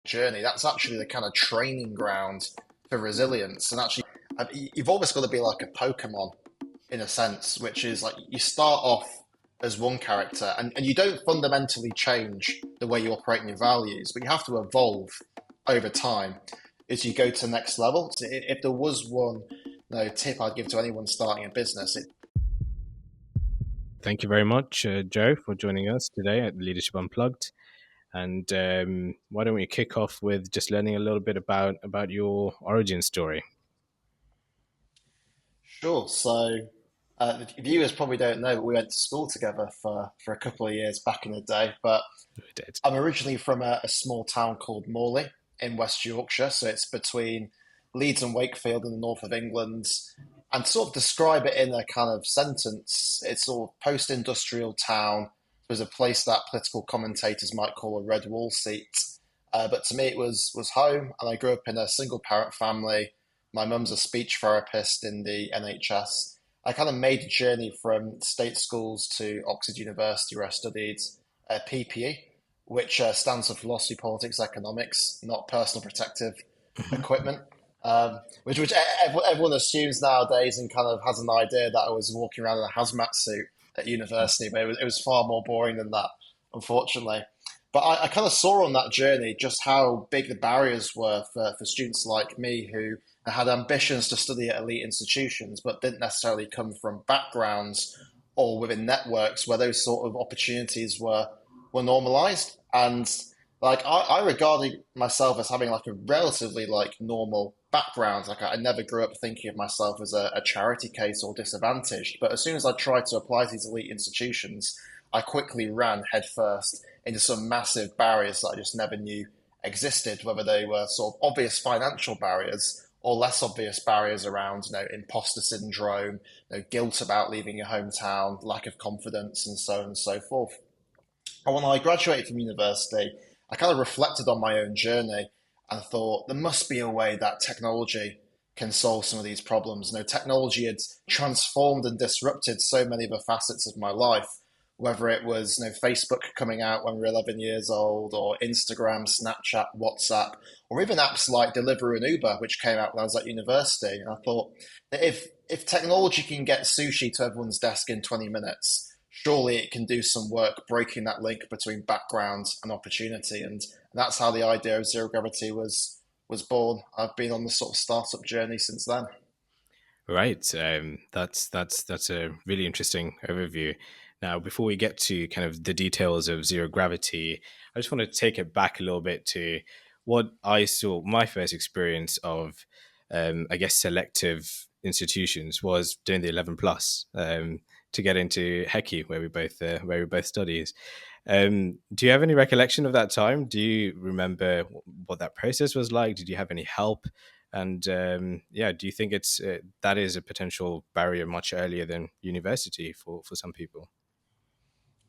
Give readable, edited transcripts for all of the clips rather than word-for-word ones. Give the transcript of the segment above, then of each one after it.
journey. That's actually the kind of training ground for resilience. And actually, you've always got to be like a Pokemon in a sense, which is like you start off as one character and you don't fundamentally change the way you operate and your values, but you have to evolve over time as you go to the next level. So if there was one tip I'd give to anyone starting a business, Thank you very much, Joe, for joining us today at Leadership Unplugged. And why don't we kick off with just learning a little bit about your origin story? sure. So the viewers probably don't know, but we went to school together for a couple of years back in the day. But We did. I'm originally from a small town called Morley in West Yorkshire, so it's between Leeds and Wakefield in the north of England. And to sort of describe it in a kind of sentence, it's sort of post-industrial town. It was a place that political commentators might call a red wall seat. But to me, it was home, and I grew up in a single parent family. My mum's a speech therapist in the NHS. I kind of made a journey from state schools to Oxford University, where I studied PPE, which stands for philosophy, politics, economics, not personal protective equipment. Which everyone assumes nowadays and kind of has an idea that I was walking around in a hazmat suit at university, but it was far more boring than that, unfortunately. But I kind of saw on that journey just how big the barriers were for students like me who had ambitions to study at elite institutions, but didn't necessarily come from backgrounds or within networks where those sort of opportunities were normalized. And like I regarded myself as having like a relatively like normal background. Like I never grew up thinking of myself as a charity case or disadvantaged. But as soon as I tried to apply to these elite institutions, I quickly ran headfirst into some massive barriers that I just never knew existed, whether they were sort of obvious financial barriers or less obvious barriers around, imposter syndrome, guilt about leaving your hometown, lack of confidence, and so on and so forth. And when I graduated from university, I kind of reflected on my own journey and thought there must be a way that technology can solve some of these problems. Technology had transformed and disrupted so many of the facets of my life, whether it was Facebook coming out when we were 11 years old, or Instagram, Snapchat, WhatsApp, or even apps like Deliveroo and Uber, which came out when I was at university. And I thought that if technology can get sushi to everyone's desk in 20 minutes, surely it can do some work breaking that link between background and opportunity. And that's how the idea of zero gravity was born. I've been on the sort of startup journey since then. Right. That's a really interesting overview. Now, before we get to kind of the details of zero gravity, I just want to take it back a little bit to what I saw. My first experience of, I guess, selective institutions was doing the 11 plus to get into Hecky, where we both studied. Do you have any recollection of that time? Do you remember what that process was like? Did you have any help? And yeah, do you think it's that is a potential barrier much earlier than university for some people?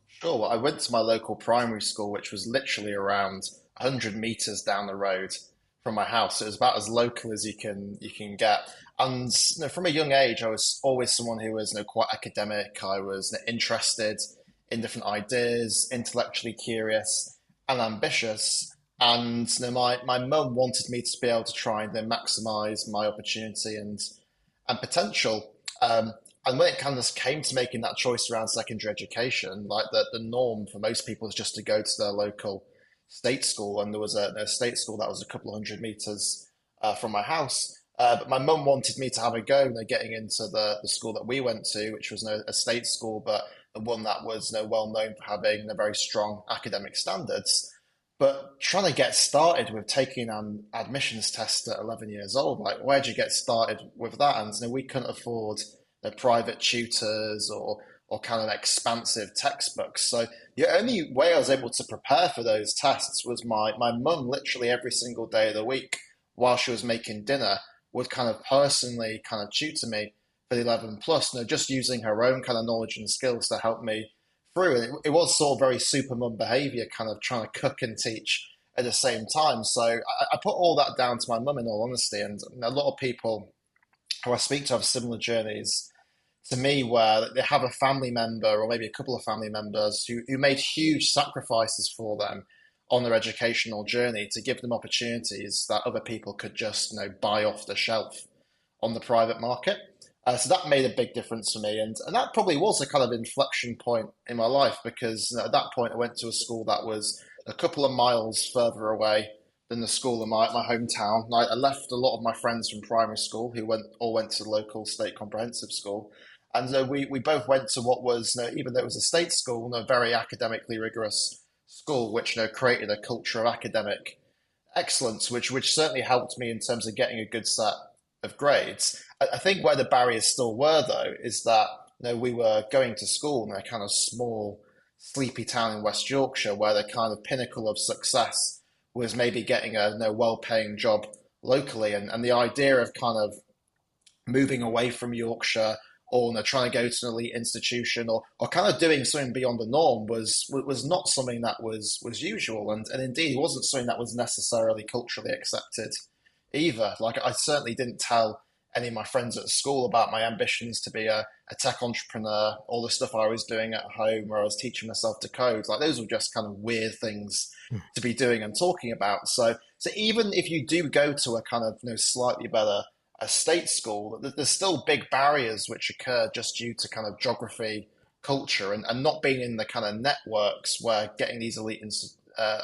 Sure. Well, I went to my local primary school, which was literally around 100 meters down the road from my house. It was about as local as you can get. And from a young age, I was always someone who was quite academic. I was interested in different ideas, intellectually curious and ambitious. And my mum wanted me to be able to try and maximize my opportunity and potential. And when it kind of came to making that choice around secondary education, like the norm for most people is just to go to their local state school. And there was a state school that was a couple of hundred meters from my house. But my mum wanted me to have a go, getting into the school that we went to, which was a state school, but the one that was well known for having very strong academic standards. But trying to get started with taking an admissions test at 11 years old, like where'd you get started with that? And we couldn't afford private tutors or kind of expansive textbooks. So the only way I was able to prepare for those tests was my mum literally every single day of the week while she was making dinner would kind of personally kind of tutor me for the 11 plus, just using her own kind of knowledge and skills to help me through. And it was sort of very super mum behavior, kind of trying to cook and teach at the same time. So I put all that down to my mum in all honesty. And a lot of people who I speak to have similar journeys to me where they have a family member or maybe a couple of family members who made huge sacrifices for them on their educational journey to give them opportunities that other people could just buy off the shelf on the private market. So that made a big difference for me, and that probably was a kind of inflection point in my life because at that point I went to a school that was a couple of miles further away than the school in my hometown. I left a lot of my friends from primary school who went to the local state comprehensive school, and we both went to what was even though it was a state school, a very academically rigorous school, which created a culture of academic excellence, which certainly helped me in terms of getting a good set of grades. I think where the barriers still were, though, is that we were going to school in a kind of small, sleepy town in West Yorkshire, where the kind of pinnacle of success was maybe getting a well-paying job locally, and the idea of kind of moving away from Yorkshire or trying to go to an elite institution or kind of doing something beyond the norm was not something that was usual, and indeed it wasn't something that was necessarily culturally accepted either. Like I certainly didn't tell any of my friends at school about my ambitions to be a tech entrepreneur, all the stuff I was doing at home where I was teaching myself to code. Like those were just kind of weird things to be doing and talking about. So even if you do go to a kind of slightly better a state school, there's still big barriers which occur just due to kind of geography, culture, and not being in the kind of networks where getting these elite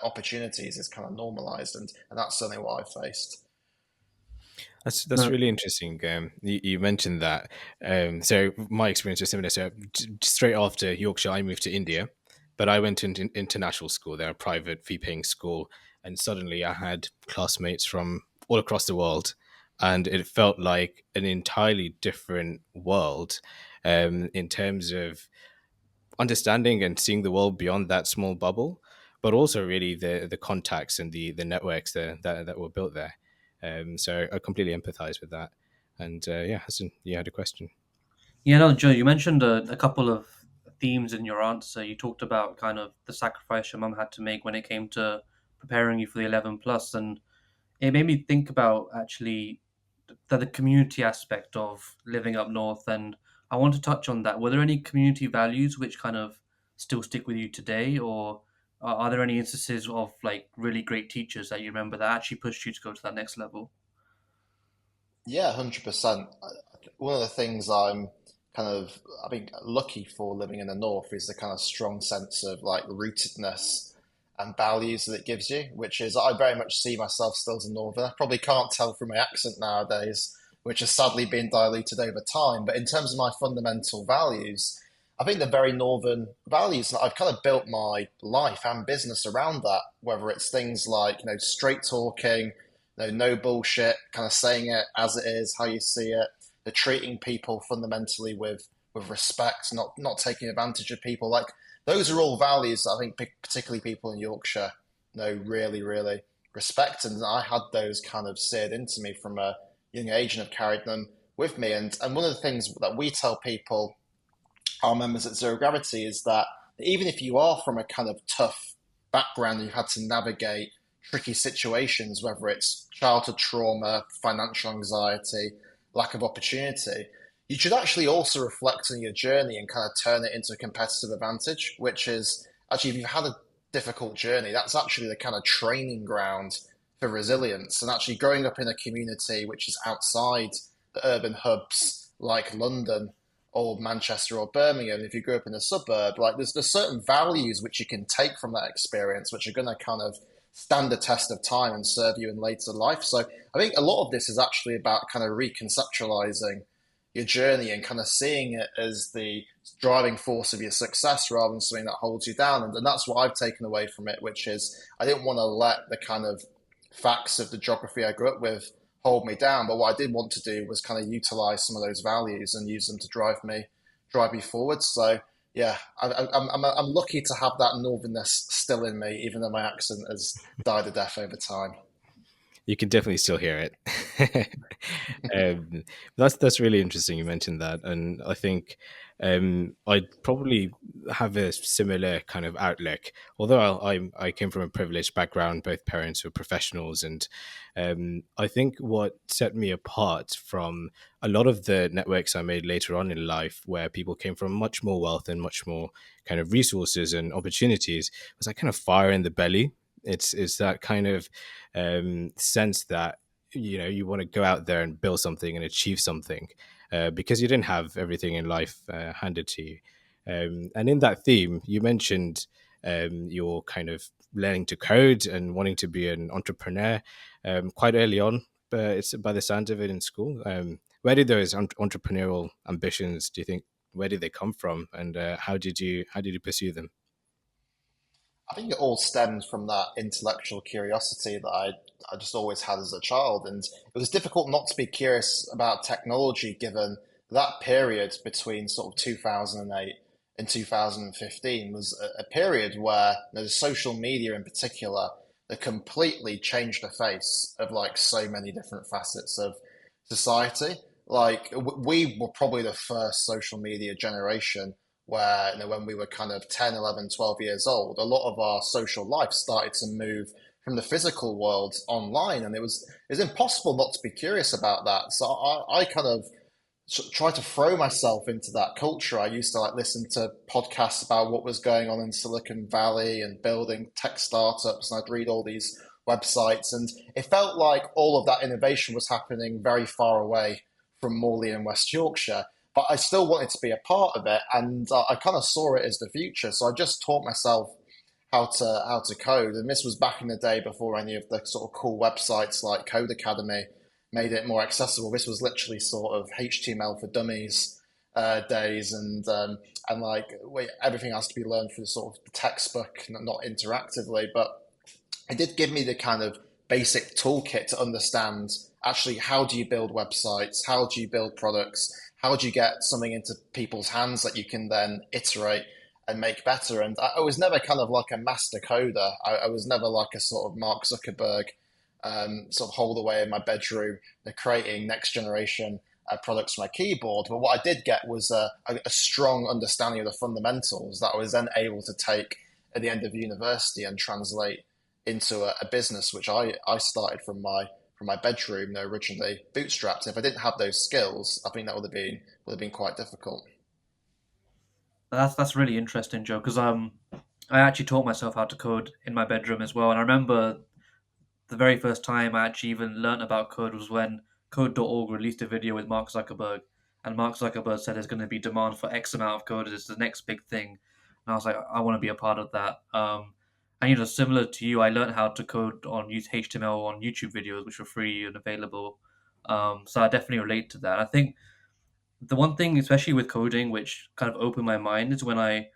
opportunities is kind of normalized, and that's certainly what I faced. That's really interesting. You mentioned that. So my experience is similar. So straight after Yorkshire, I moved to India, but I went into international school. They're a private fee-paying school, and suddenly I had classmates from all across the world, and it felt like an entirely different world in terms of understanding and seeing the world beyond that small bubble, but also really the contacts and the networks that were built there. So I completely empathize with that. And yeah, Hassan, you had a question. Yeah, no, Joe, you mentioned a couple of themes in your answer. You talked about kind of the sacrifice your mum had to make when it came to preparing you for the 11 plus, and it made me think about actually the community aspect of living up north. And I want to touch on that. Were there any community values which kind of still stick with you today, or are there any instances of like really great teachers that you remember that actually pushed you to go to that next level? Yeah, 100%. One of the things I think, lucky for living in the north is the kind of strong sense of like rootedness and values that it gives you, which is I very much see myself still as a northerner. Probably can't tell from my accent nowadays, which has sadly been diluted over time. But in terms of my fundamental values, I think the very northern values that I've kind of built my life and business around that, whether it's things like, straight talking, no bullshit, kind of saying it as it is, how you see it, the treating people fundamentally with respect, not taking advantage of people. Like those are all values that I think particularly people in Yorkshire really really respect, and I had those kind of seared into me from a young age and have carried them with me. And one of the things that we tell people, our members at Zero Gravity, is that even if you are from a kind of tough background, you've had to navigate tricky situations, whether it's childhood trauma, financial anxiety, lack of opportunity, you should actually also reflect on your journey and kind of turn it into a competitive advantage, which is actually, if you've had a difficult journey, that's actually the kind of training ground for resilience. And actually, growing up in a community which is outside the urban hubs like London or Manchester or Birmingham, if you grew up in a suburb, like there's certain values which you can take from that experience, which are going to kind of stand the test of time and serve you in later life. So I think a lot of this is actually about kind of reconceptualizing your journey and kind of seeing it as the driving force of your success rather than something that holds you down. And that's what I've taken away from it, which is I didn't want to let the kind of facts of the geography I grew up with hold me down. But what I did want to do was kind of utilize some of those values and use them to drive me forward. So yeah, I'm lucky to have that northernness still in me, even though my accent has died a death over time. You can definitely still hear it. That's really interesting. You mentioned that, and I think I'd probably have a similar kind of outlook. Although I came from a privileged background, both parents were professionals, and I think what set me apart from a lot of the networks I made later on in life, where people came from much more wealth and much more kind of resources and opportunities, was that kind of fire in the belly It's that kind of sense that you want to go out there and build something and achieve something, because you didn't have everything in life handed to you. And in that theme, you mentioned your kind of learning to code and wanting to be an entrepreneur quite early on, but it's by the sounds of it in school. Where did those entrepreneurial ambitions, do you think, where did they come from, and how did you pursue them? I think it all stems from that intellectual curiosity that I just always had as a child. And it was difficult not to be curious about technology given that period between sort of 2008 and 2015 was a period where the social media in particular that completely changed the face of like so many different facets of society. Like we were probably the first social media generation where when we were kind of 10, 11, 12 years old, a lot of our social life started to move from the physical world online, and it was impossible not to be curious about that. So I kind of tried to throw myself into that culture. I used to like listen to podcasts about what was going on in Silicon Valley and building tech startups, and I'd read all these websites, and it felt like all of that innovation was happening very far away from Morley in West Yorkshire. But I still wanted to be a part of it, and I kind of saw it as the future. So I just taught myself how to code, and this was back in the day before any of the sort of cool websites like Code Academy made it more accessible. This was literally sort of HTML for dummies days, and like everything has to be learned through sort of the textbook, not interactively. But it did give me the kind of basic toolkit to understand actually how do you build websites, how do you build products, how do you get something into people's hands that you can then iterate and make better. And I was never kind of like a master coder. I was never like a sort of Mark Zuckerberg sort of hold away in my bedroom, creating next generation products for my keyboard. But what I did get was a strong understanding of the fundamentals that I was then able to take at the end of university and translate into a business, which I started from my bedroom, originally bootstrapped. And if I didn't have those skills, I think that would have been quite difficult. That's really interesting, Joe, because I actually taught myself how to code in my bedroom as well, and I remember the very first time I actually even learnt about code was when Code.org released a video with Mark Zuckerberg, and Mark Zuckerberg said there's going to be demand for X amount of coders. It's the next big thing, and I was like, I want to be a part of that. And similar to you, I learned how to code on use HTML on YouTube videos, which were free and available. So I definitely relate to that. I think the one thing, especially with coding, which kind of opened my mind, is when I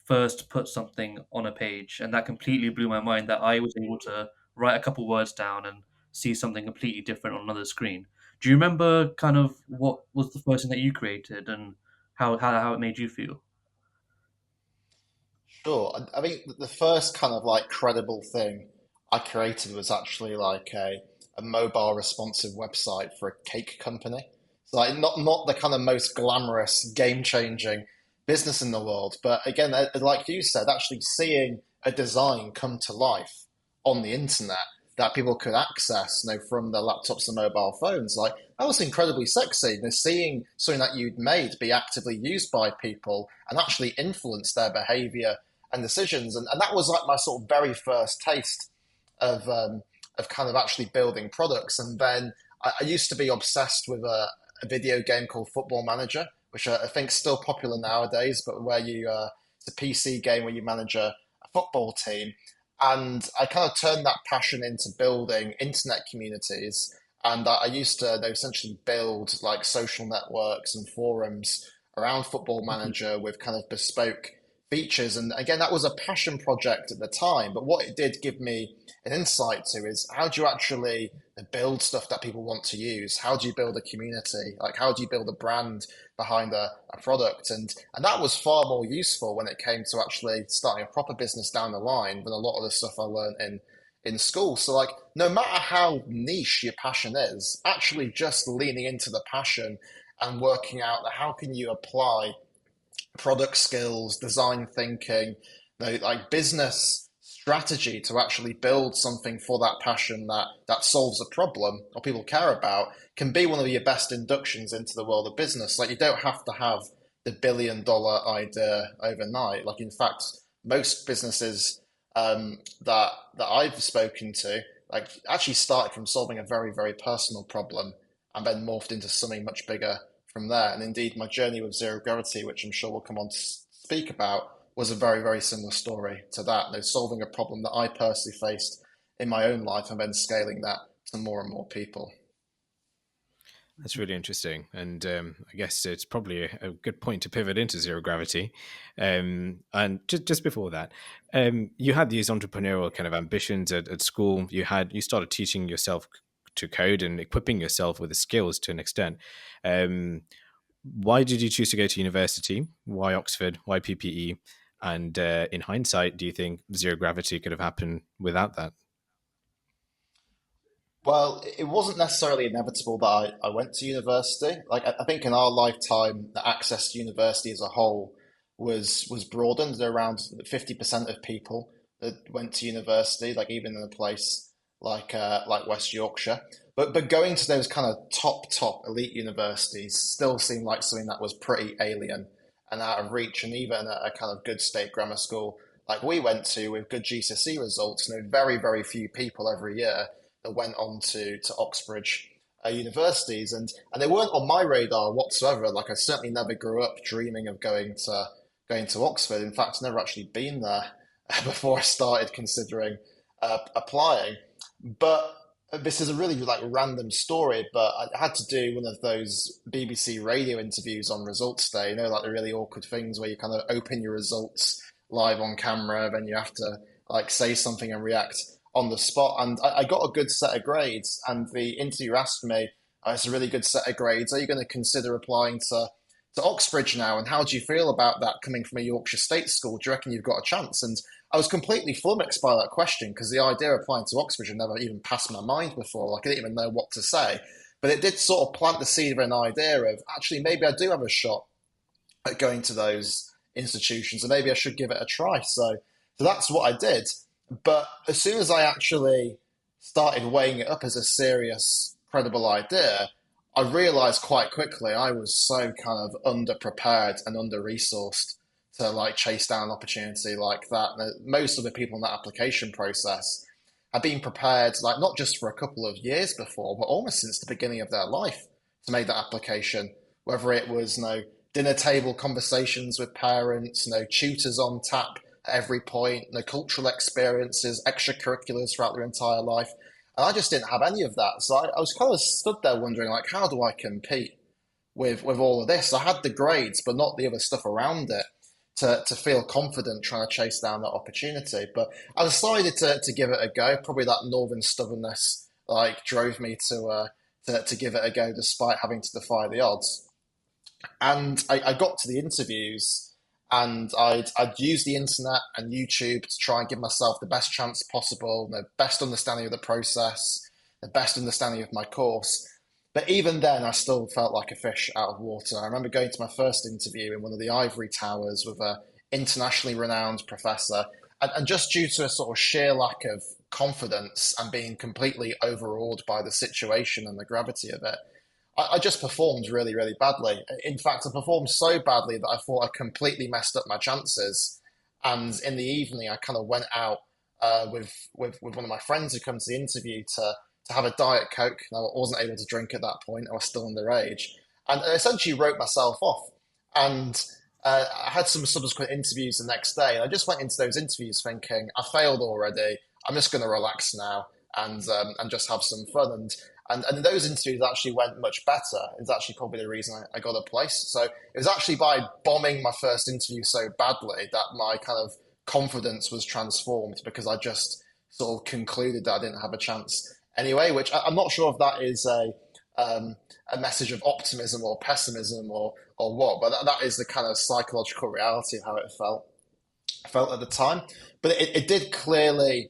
first put something on a page, and that completely blew my mind that I was able to write a couple words down and see something completely different on another screen. Do you remember kind of what was the first thing that you created and how it made you feel? Sure. I think the first kind of like credible thing I created was actually like a mobile responsive website for a cake company. So like not the kind of most glamorous, game-changing business in the world, but again, like you said, actually seeing a design come to life on the internet that people could access, from their laptops and mobile phones, like that was incredibly sexy. Seeing something that you'd made be actively used by people and actually influence their behavior and decisions. And that was like my sort of very first taste of kind of actually building products. And then I used to be obsessed with a video game called Football Manager, which I think is still popular nowadays, but where it's a PC game where you manage a football team. And I kind of turned that passion into building internet communities. And I used to essentially build like social networks and forums around Football Manager with kind of bespoke features. And again, that was a passion project at the time. But what it did give me an insight to is how do you actually build stuff that people want to use? How do you build a community? Like how do you build a brand behind a product? And that was far more useful when it came to actually starting a proper business down the line than a lot of the stuff I learned in school. So like no matter how niche your passion is, actually just leaning into the passion and working out that how can you apply product skills, design thinking, like business strategy to actually build something for that passion that solves a problem or people care about can be one of your best inductions into the world of business. Like you don't have to have the $1 billion idea overnight. Like in fact, most businesses that I've spoken to, like actually started from solving a very, very personal problem and then morphed into something much bigger from there. And indeed, my journey with zero gravity, which I'm sure we'll come on to speak about, was a very, very similar story to that. You know, solving a problem that I personally faced in my own life and then scaling that to more and more people. That's really interesting, and I guess it's probably a good point to pivot into zero gravity. And just before that, you had these entrepreneurial kind of ambitions at school. You started teaching yourself to code and equipping yourself with the skills to an extent. Um, why did you choose to go to university? Why Oxford? Why PPE? And in hindsight, do you think zero gravity could have happened without that? Well, it wasn't necessarily inevitable that I went to university. Like I think in our lifetime, the access to university as a whole was broadened. There are around 50% of people that went to university, like even in a place like West Yorkshire. But going to those kind of top elite universities still seemed like something that was pretty alien and out of reach. And even a kind of good state grammar school like we went to with good GCSE results, you know, very few people every year that went on to Oxbridge universities, and they weren't on my radar whatsoever. Like I certainly never grew up dreaming of going to Oxford. In fact, never actually been there before I started considering applying. But this is a really like random story, but I had to do one of those BBC radio interviews on results day, you know, like the really awkward things where you kind of open your results live on camera, then you have to like say something and react on the spot. And I got a good set of grades, and the interviewer asked me, it's a really good set of grades. Are you going to consider applying to Oxbridge now? And how do you feel about that coming from a Yorkshire state school? Do you reckon you've got a chance? And I was completely flummoxed by that question because the idea of applying to Oxbridge had never even passed my mind before. Like I didn't even know what to say. But it did sort of plant the seed of an idea of actually maybe I do have a shot at going to those institutions and maybe I should give it a try. So that's what I did. But as soon as I actually started weighing it up as a serious, credible idea, I realized quite quickly I was so kind of underprepared and under resourced to like chase down an opportunity like that. And most of the people in that application process had been prepared, like not just for a couple of years before, but almost since the beginning of their life to make that application. Whether it was dinner table conversations with parents, tutors on tap at every point, cultural experiences, extracurriculars throughout their entire life. And I just didn't have any of that. So I was kind of stood there wondering, like, how do I compete with all of this? I had the grades, but not the other stuff around it to feel confident trying to chase down that opportunity. But I decided to give it a go. Probably that northern stubbornness like drove me to give it a go despite having to defy the odds. And I got to the interviews and I'd use the internet and YouTube to try and give myself the best chance possible, the best understanding of the process, the best understanding of my course. But even then, I still felt like a fish out of water. I remember going to my first interview in one of the ivory towers with an internationally renowned professor. And just due to a sort of sheer lack of confidence and being completely overawed by the situation and the gravity of it, I just performed really badly. In fact, I performed so badly that I thought I completely messed up my chances. And in the evening, I kind of went out with one of my friends who come to the interview to have a Diet Coke. I wasn't able to drink at that point. I was still underage. And I essentially wrote myself off. And I had some subsequent interviews the next day. And I just went into those interviews thinking, I failed already. I'm just going to relax now and just have some fun. And those interviews actually went much better. It's actually probably the reason I got a place. So it was actually by bombing my first interview so badly that my kind of confidence was transformed because I just sort of concluded that I didn't have a chance anyway, which I'm not sure if that is a message of optimism or pessimism or what, but that is the kind of psychological reality of how it felt at the time. But it did clearly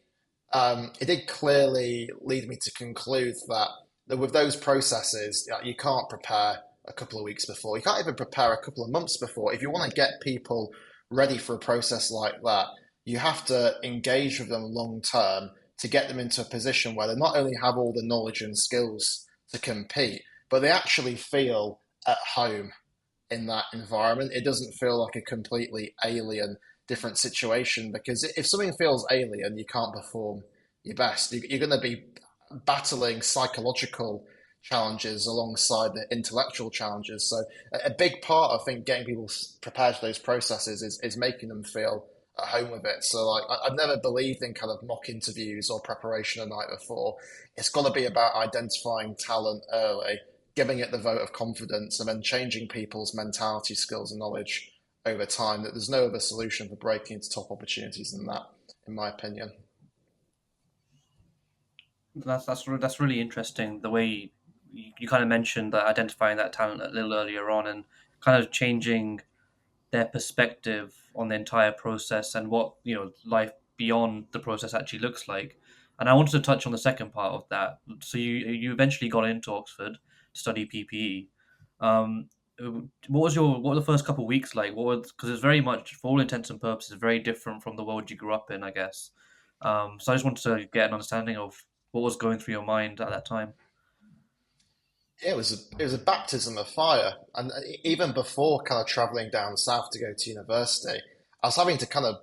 lead me to conclude that with those processes, you can't prepare a couple of weeks before. You can't even prepare a couple of months before. If you want to get people ready for a process like that, you have to engage with them long term to get them into a position where they not only have all the knowledge and skills to compete, but they actually feel at home in that environment. It doesn't feel like a completely alien, different situation, because if something feels alien, you can't perform your best. You're going to be battling psychological challenges alongside the intellectual challenges. So a big part, I think, getting people prepared for those processes is making them feel at home with it. So like I've never believed in kind of mock interviews or preparation the night before. It's got to be about identifying talent early, giving it the vote of confidence, and then changing people's mentality, skills, and knowledge over time. That there's no other solution for breaking into top opportunities than that, in my opinion. That's really interesting. The way you kind of mentioned that identifying that talent a little earlier on and kind of changing their perspective on the entire process and what life beyond the process actually looks like. And I wanted to touch on the second part of that. So you eventually got into Oxford to study PPE. Um, what were the first couple of weeks like? What was, because it's very much, for all intents and purposes, very different from the world you grew up in, I guess. So I just wanted to get an understanding of what was going through your mind at that time. It was a baptism of fire, and even before kind of traveling down south to go to university, I was having to kind of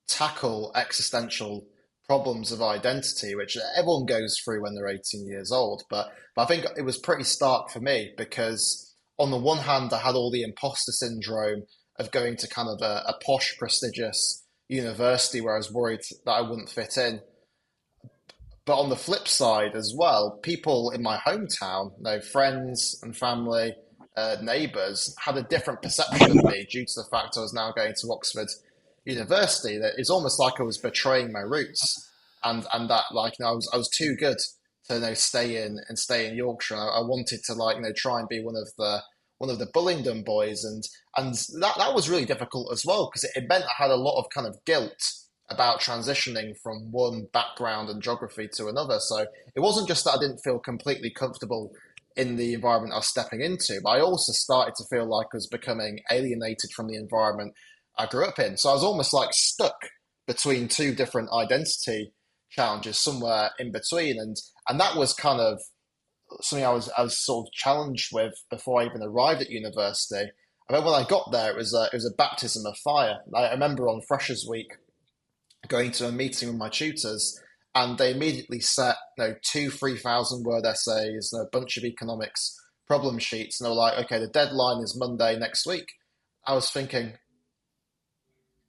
tackle existential problems of identity, which everyone goes through when they're 18 years old. But I think it was pretty stark for me because on the one hand, I had all the imposter syndrome of going to kind of a posh, prestigious university where I was worried that I wouldn't fit in. But on the flip side as well, people in my hometown, friends and family, neighbours, had a different perception of me due to the fact I was now going to Oxford University. That it's almost like I was betraying my roots, and that like I was too good to stay in Yorkshire. I wanted to try and be one of the Bullingdon boys, and that was really difficult as well because it meant I had a lot of kind of guilt about transitioning from one background and geography to another. So it wasn't just that I didn't feel completely comfortable in the environment I was stepping into, but I also started to feel like I was becoming alienated from the environment I grew up in. So I was almost like stuck between two different identity challenges, somewhere in between, and that was kind of something I was sort of challenged with before I even arrived at university. I mean, when I got there, it was a baptism of fire. I remember on Freshers Week going to a meeting with my tutors, and they immediately set 2 3,000 word essays and a bunch of economics problem sheets, and they were like, okay, the deadline is Monday next week. I was thinking,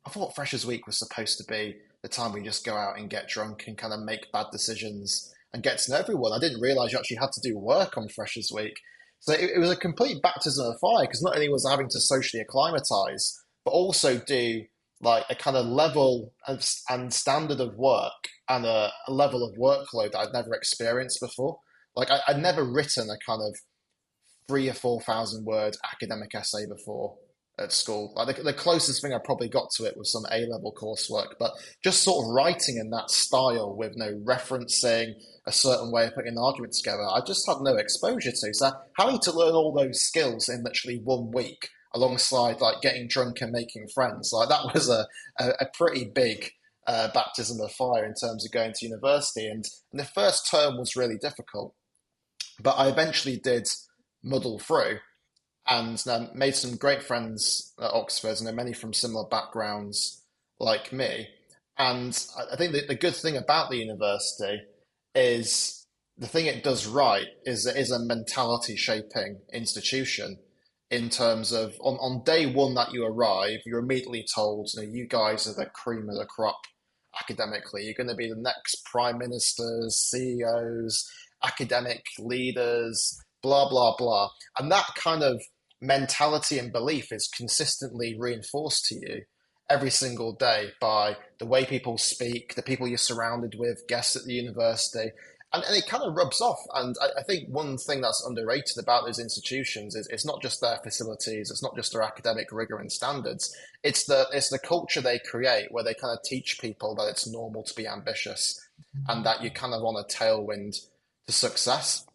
I thought Freshers Week was supposed to be the time we just go out and get drunk and kind of make bad decisions and get to know everyone. I didn't realize you actually had to do work on Freshers Week. So it was a complete baptism of fire because not only was I having to socially acclimatize, but also do like a kind of level and standard of work and a level of workload that I'd never experienced before. Like I'd never written a kind of 3 or 4 thousand word academic essay before at school. Like the closest thing I probably got to it was some A level coursework, but just sort of writing in that style with no referencing a certain way of putting an argument together, I just had no exposure to. So having to learn all those skills in literally 1 week, alongside like getting drunk and making friends, like that was a pretty big baptism of fire in terms of going to university. And the first term was really difficult, but I eventually did muddle through and made some great friends at Oxford, and many from similar backgrounds like me. And I think the good thing about the university is the thing it does right is it is a mentality shaping institution in terms of on day one that you arrive, you're immediately told, you guys are the cream of the crop academically. You're going to be the next prime ministers, CEOs, academic leaders, blah, blah, blah. And that kind of mentality and belief is consistently reinforced to you every single day by the way people speak, the people you're surrounded with, guests at the university. And it kind of rubs off. And I think one thing that's underrated about those institutions is it's not just their facilities, it's not just their academic rigor and standards. It's the culture they create where they kind of teach people that it's normal to be ambitious and that you're kind of on a tailwind to success.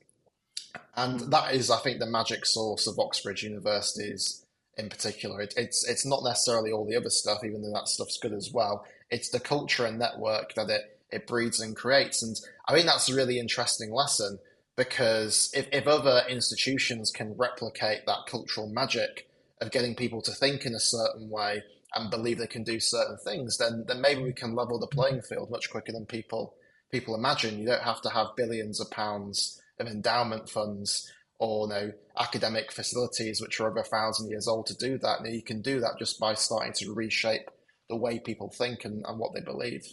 And that is, I think, the magic source of Oxford universities in particular. It's not necessarily all the other stuff, even though that stuff's good as well. It's the culture and network that it breeds and creates. And I think that's a really interesting lesson because if other institutions can replicate that cultural magic of getting people to think in a certain way and believe they can do certain things, then maybe we can level the playing field much quicker than people imagine. You don't have to have billions of pounds of endowment funds or academic facilities which are over 1,000 years old to do that. You can do that just by starting to reshape the way people think and what they believe.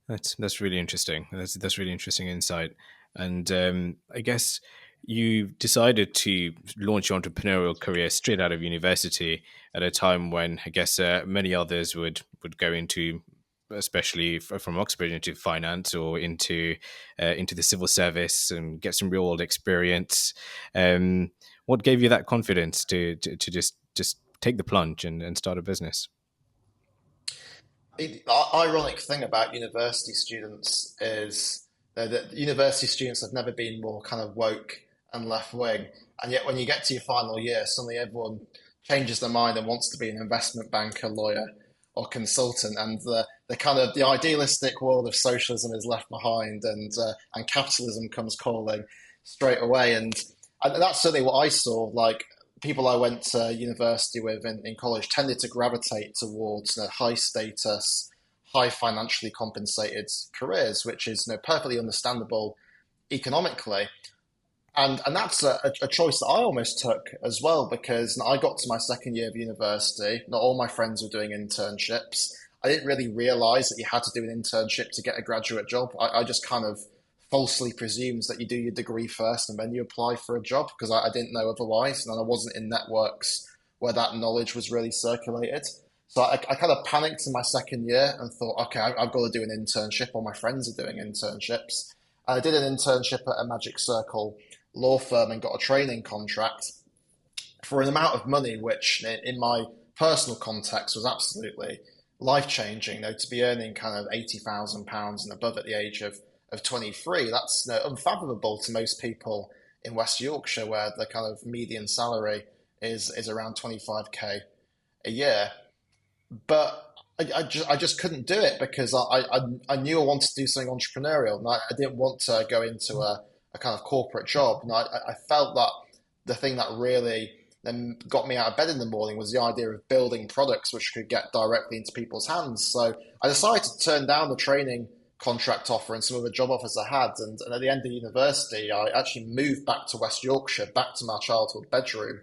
That's really interesting. That's really interesting insight. And I guess you decided to launch your entrepreneurial career straight out of university at a time when I guess many others would go into, especially from Oxford, into finance or into the civil service and get some real world experience. What gave you that confidence to just take the plunge and start a business? The ironic thing about university students is that university students have never been more kind of woke and left wing, and yet when you get to your final year, suddenly everyone changes their mind and wants to be an investment banker, lawyer, or consultant, and the kind of the idealistic world of socialism is left behind, and capitalism comes calling straight away, and that's certainly what I saw. Like people I went to university with in college tended to gravitate towards high status, high financially compensated careers, which is perfectly understandable economically. And that's a choice that I almost took as well because I got to my second year of university. Not all my friends were doing internships. I didn't really realize that you had to do an internship to get a graduate job. I just kind of falsely presumes that you do your degree first and then you apply for a job because I didn't know otherwise. And I wasn't in networks where that knowledge was really circulated. So I kind of panicked in my second year and thought, okay, I've got to do an internship. All my friends are doing internships. And I did an internship at a Magic Circle law firm and got a training contract for an amount of money, which in my personal context was absolutely life changing. To be earning kind of £80,000 and above at the age of 23, that's unfathomable to most people in West Yorkshire, where the kind of median salary is around 25k a year. But I just couldn't do it because I knew I wanted to do something entrepreneurial, and I didn't want to go into a kind of corporate job. And I felt that the thing that really then got me out of bed in the morning was the idea of building products which could get directly into people's hands. So I decided to turn down the training contract offer and some of the job offers I had. And at the end of university, I actually moved back to West Yorkshire, back to my childhood bedroom,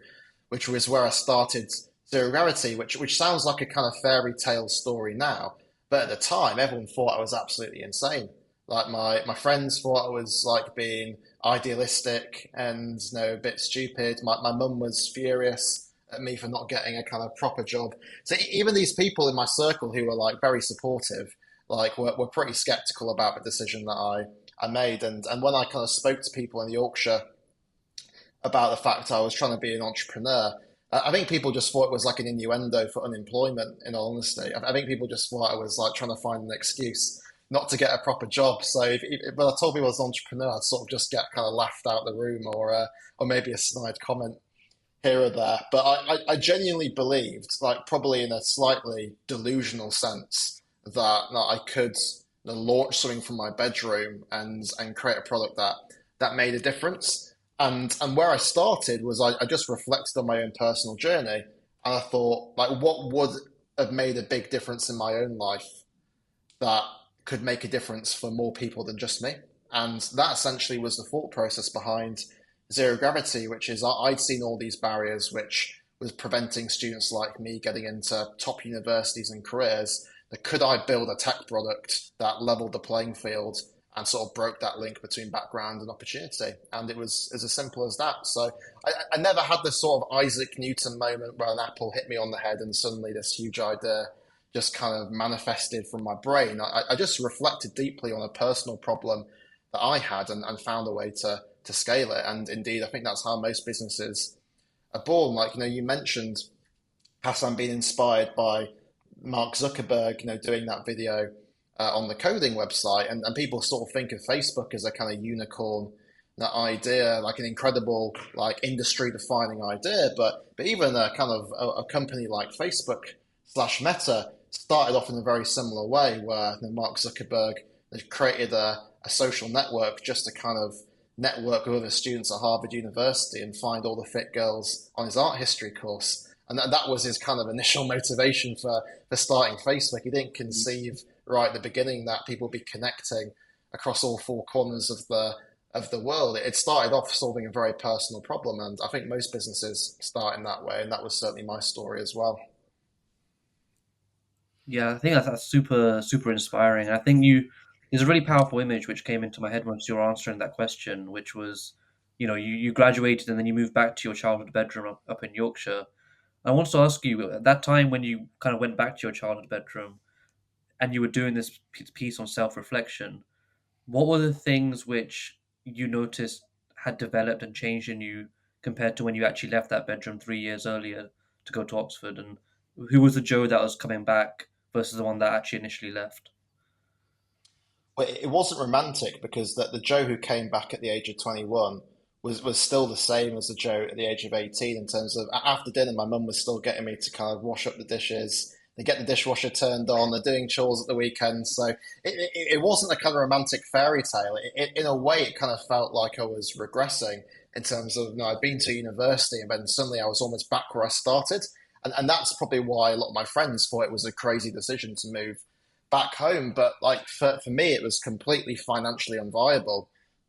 which was where I started Zero Gravity, which sounds like a kind of fairy tale story now. But at the time, everyone thought I was absolutely insane. Like my friends thought I was like being idealistic and a bit stupid. My mum was furious at me for not getting a kind of proper job. So even these people in my circle who were like very supportive, like were pretty skeptical about the decision that I made. And when I kind of spoke to people in Yorkshire about the fact I was trying to be an entrepreneur, I think people just thought it was like an innuendo for unemployment, in all honesty. I think people just thought I was like trying to find an excuse not to get a proper job. So when I told people I was an entrepreneur, I'd sort of just get kind of laughed out of the room or maybe a snide comment here or there. But I genuinely believed, like probably in a slightly delusional sense, that I could launch something from my bedroom and create a product that made a difference. And where I started was I just reflected on my own personal journey, and I thought, like, what would have made a big difference in my own life that could make a difference for more people than just me? And that essentially was the thought process behind Zero Gravity, which is I'd seen all these barriers which was preventing students like me getting into top universities and careers. That could I build a tech product that leveled the playing field and sort of broke that link between background and opportunity? And it was as simple as that. So I never had this sort of Isaac Newton moment where an apple hit me on the head and suddenly this huge idea just kind of manifested from my brain. I just reflected deeply on a personal problem that I had and found a way to scale it. And indeed, I think that's how most businesses are born. Like, you mentioned Hassan being inspired by Mark Zuckerberg, doing that video on the coding website, and people sort of think of Facebook as a kind of unicorn that idea, like an incredible, like industry defining idea. But even a kind of a company like Facebook / Meta started off in a very similar way, where Mark Zuckerberg created a social network just to kind of network with other students at Harvard University and find all the fit girls on his art history course. And that was his kind of initial motivation for starting Facebook. He didn't conceive right at the beginning that people would be connecting across all four corners of the world. It started off solving a very personal problem, and I think most businesses start in that way, and that was certainly my story as well. Yeah, I think that's super super inspiring. I think you there's a really powerful image which came into my head once you were answering that question, which was, you graduated and then you moved back to your childhood bedroom up in Yorkshire. I want to ask you at that time when you kind of went back to your childhood bedroom and you were doing this piece on self reflection. What were the things which you noticed had developed and changed in you compared to when you actually left that bedroom 3 years earlier to go to Oxford? And who was the Joe that was coming back versus the one that actually initially left? But it wasn't romantic because the Joe who came back at the age of 21 was still the same as the Joe at the age of 18 in terms of after dinner, my mum was still getting me to kind of wash up the dishes. They get the dishwasher turned on. They're doing chores at the weekend. So it wasn't a kind of romantic fairy tale. In a way, it kind of felt like I was regressing in terms of, I'd been to university and then suddenly I was almost back where I started. And that's probably why a lot of my friends thought it was a crazy decision to move back home. But like for me, it was completely financially unviable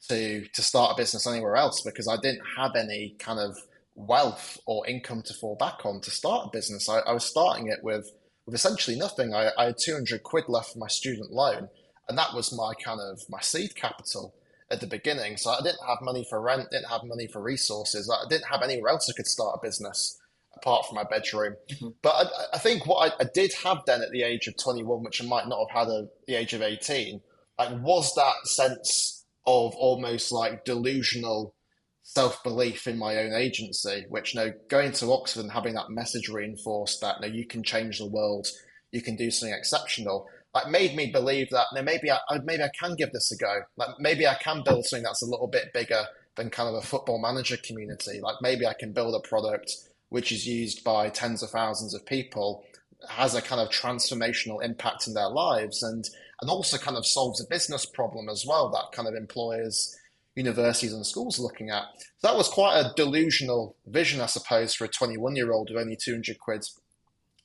to start a business anywhere else because I didn't have any kind of wealth or income to fall back on to start a business. I was starting it with essentially nothing. I had 200 quid left for my student loan, and that was my kind of my seed capital at the beginning. So I didn't have money for rent, didn't have money for resources. I didn't have anywhere else I could start a business apart from my bedroom. Mhm. But I think what I did have then at the age of 21, which I might not have had at the age of 18, like was that sense of almost like delusional self-belief in my own agency, which, going to Oxford and having that message reinforced that, you can change the world, you can do something exceptional, like made me believe that, maybe I can give this a go. Like maybe I can build something that's a little bit bigger than kind of a football manager community. Like maybe I can build a product which is used by tens of thousands of people, has a kind of transformational impact in their lives, and also kind of solves a business problem as well that kind of employers, universities and schools are looking at. So that was quite a delusional vision, I suppose, for a 21-year-old with only 200 quid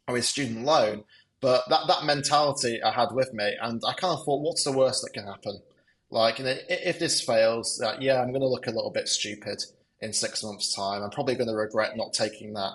on his student loan. But that mentality I had with me, and I kind of thought, what's the worst that can happen? Like, if this fails, yeah, I'm going to look a little bit stupid in 6 months' time. I'm probably going to regret not taking that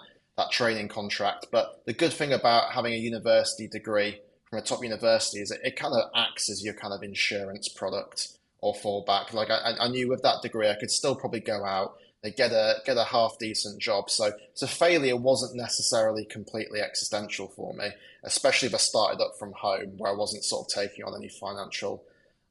training contract. But the good thing about having a university degree from a top university is it kind of acts as your kind of insurance product or fallback. Like I knew with that degree, I could still probably go out and get a half decent job. So failure wasn't necessarily completely existential for me, especially if I started up from home where I wasn't sort of taking on any financial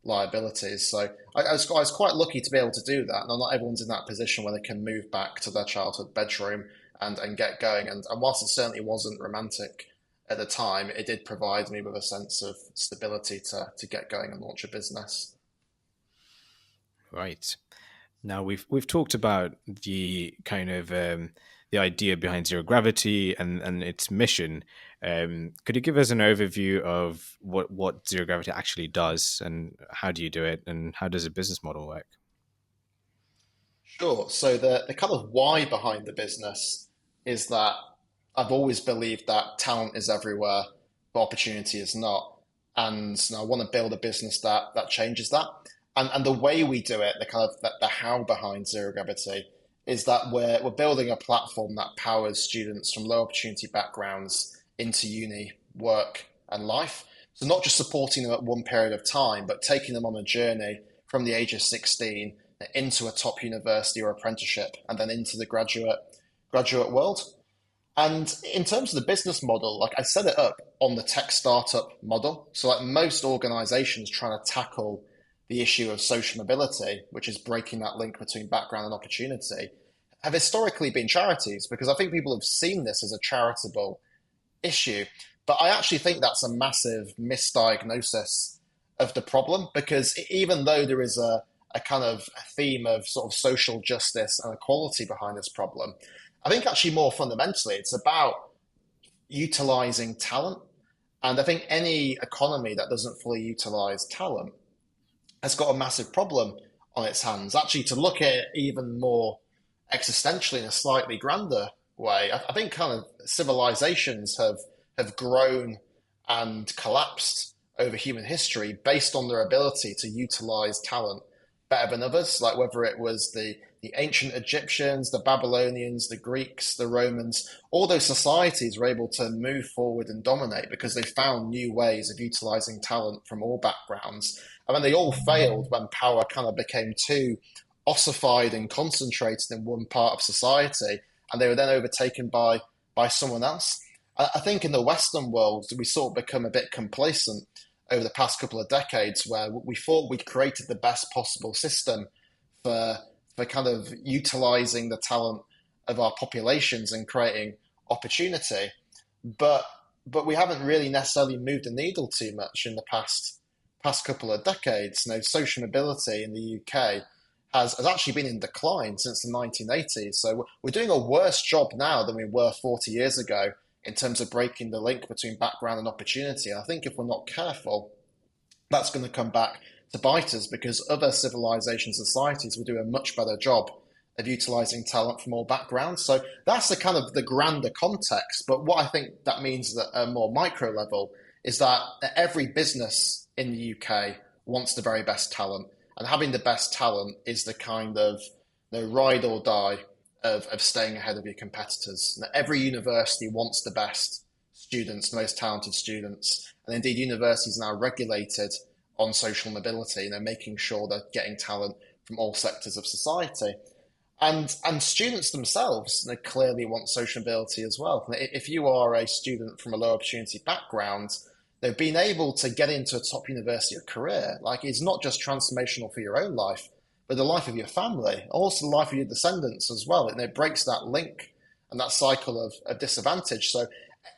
liabilities. So I was quite lucky to be able to do that. And not everyone's in that position where they can move back to their childhood bedroom and get going. And whilst it certainly wasn't romantic at the time, it did provide me with a sense of stability to get going and launch a business. Right. Now we've talked about the kind of the idea behind zero gravity and its mission. Could you give us an overview of what zero gravity actually does and how do you do it and how does a business model work? Sure. So the kind of why behind the business is that I've always believed that talent is everywhere, but opportunity is not. And I want to build a business that changes that. And the way we do it, the kind of the how behind zero gravity, is that we're building a platform that powers students from low opportunity backgrounds into uni, work, and life. So not just supporting them at one period of time, but taking them on a journey from the age of 16 into a top university or apprenticeship, and then into the graduate world. And in terms of the business model, like I set it up on the tech startup model. So like most organizations trying to tackle the issue of social mobility, which is breaking that link between background and opportunity, have historically been charities because I think people have seen this as a charitable issue. But I actually think that's a massive misdiagnosis of the problem because even though there is a kind of a theme of sort of social justice and equality behind this problem, I think actually more fundamentally, it's about utilizing talent. And I think any economy that doesn't fully utilize talent has got a massive problem on its hands. Actually, to look at it even more existentially in a slightly grander way. I think kind of civilizations have grown and collapsed over human history based on their ability to utilize talent better than others. Like whether it was the ancient Egyptians, the Babylonians, the Greeks, the Romans, all those societies were able to move forward and dominate because they found new ways of utilizing talent from all backgrounds. And then they all failed when power kind of became too ossified and concentrated in one part of society, and they were then overtaken by someone else. I think in the Western world, we sort of become a bit complacent over the past couple of decades, where we thought we'd created the best possible system for kind of utilizing the talent of our populations and creating opportunity, but we haven't really necessarily moved the needle too much in the past couple of decades. You know, social mobility in the UK has actually been in decline since the 1980s. So we're doing a worse job now than we were 40 years ago in terms of breaking the link between background and opportunity. And I think if we're not careful, that's going to come back to bite us because other civilization societies will do a much better job of utilizing talent from all backgrounds. So that's the kind of the grander context. But what I think that means at a more micro level is that every business in the UK wants the very best talent. And having the best talent is the kind of ride or die of staying ahead of your competitors. And every university wants the best students, the most talented students. And indeed, universities are now regulated on social mobility, making sure they're getting talent from all sectors of society. And students themselves clearly want social mobility as well. If you are a student from a low opportunity background, being able to get into a top university or career, like it's not just transformational for your own life, but the life of your family, also the life of your descendants as well. And it breaks that link and that cycle of disadvantage. So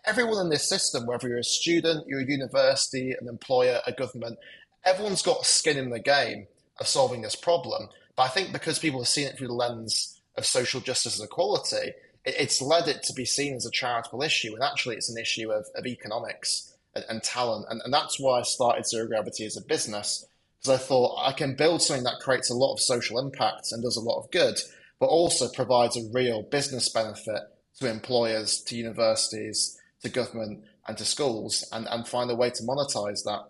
everyone in this system, whether you're a student, you're a university, an employer, a government, everyone's got skin in the game of solving this problem. But I think because people have seen it through the lens of social justice and equality, it's led it to be seen as a charitable issue. And actually, it's an issue of economics and talent. And that's why I started Zero Gravity as a business, because I thought I can build something that creates a lot of social impact and does a lot of good, but also provides a real business benefit to employers, to universities, to government, and to schools, and find a way to monetize that.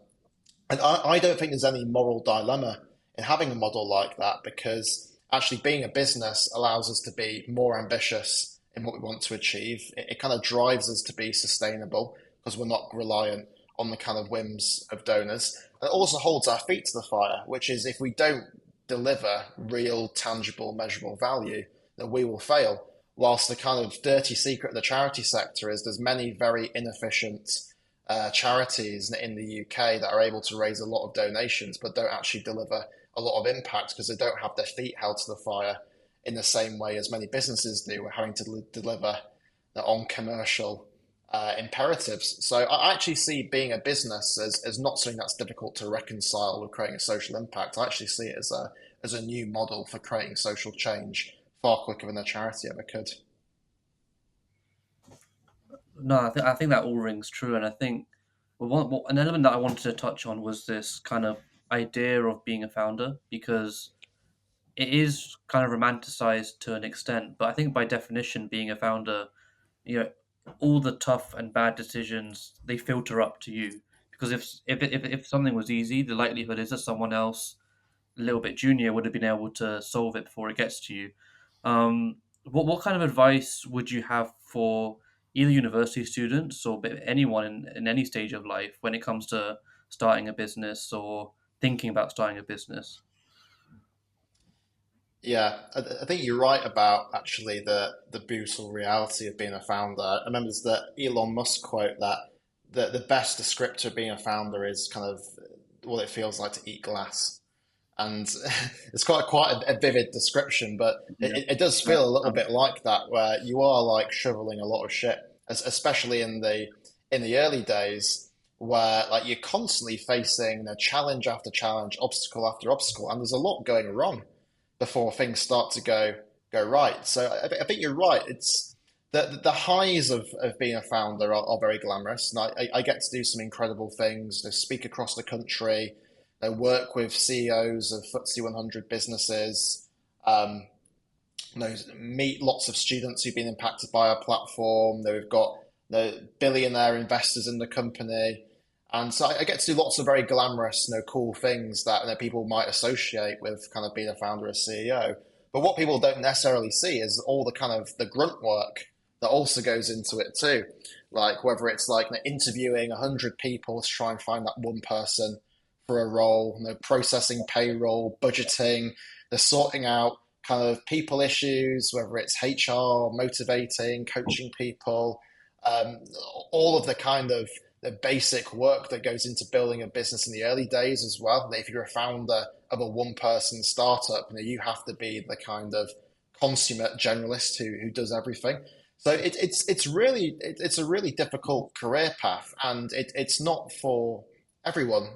And I don't think there's any moral dilemma in having a model like that, because actually being a business allows us to be more ambitious in what we want to achieve. It kind of drives us to be sustainable because we're not reliant on the kind of whims of donors. And it also holds our feet to the fire, which is if we don't deliver real, tangible, measurable value, then we will fail. Whilst the kind of dirty secret of the charity sector is there's many very inefficient charities in the UK that are able to raise a lot of donations but don't actually deliver a lot of impact because they don't have their feet held to the fire in the same way as many businesses do. We're having to deliver on commercial imperatives. So I actually see being a business as not something that's difficult to reconcile with creating a social impact. I actually see it as a new model for creating social change far quicker than a charity ever could. No, I think that all rings true, and I think an element that I wanted to touch on was this kind of idea of being a founder, because it is kind of romanticized to an extent, but I think by definition, being a founder, you know, all the tough and bad decisions they filter up to you, because if something was easy, the likelihood is that someone else a little bit junior would have been able to solve it before it gets to you. What kind of advice would you have for either university students or anyone in any stage of life when it comes to starting a business or thinking about starting a business? Yeah, I think you're right about actually the brutal reality of being a founder. I remember there's the Elon Musk quote that the best descriptor of being a founder is kind of what it feels like to eat glass. And it's quite a vivid description, but Yeah. it does feel a little bit like that, where you are like shoveling a lot of shit, especially in the early days, where like you're constantly facing challenge after challenge, obstacle after obstacle, and there's a lot going wrong before things start to go right. So I think you're right. It's the highs of being a founder are very glamorous, and I get to do some incredible things. To speak across the country, work with CEOs of FTSE 100 businesses, um, meet lots of students who've been impacted by our platform. We've got the billionaire investors in the company. And so I get to do lots of very glamorous, cool things that people might associate with kind of being a founder or CEO. But what people don't necessarily see is all the kind of the grunt work that also goes into it too. Like whether it's like interviewing 100 people to try and find that one person for a role, processing payroll, budgeting, the sorting out kind of people issues, whether it's HR, motivating, coaching people, um, all of the kind of the basic work that goes into building a business in the early days as well. If you're a founder of a one-person startup, you have to be the kind of consummate generalist who does everything. So it's a really difficult career path, and it's not for everyone.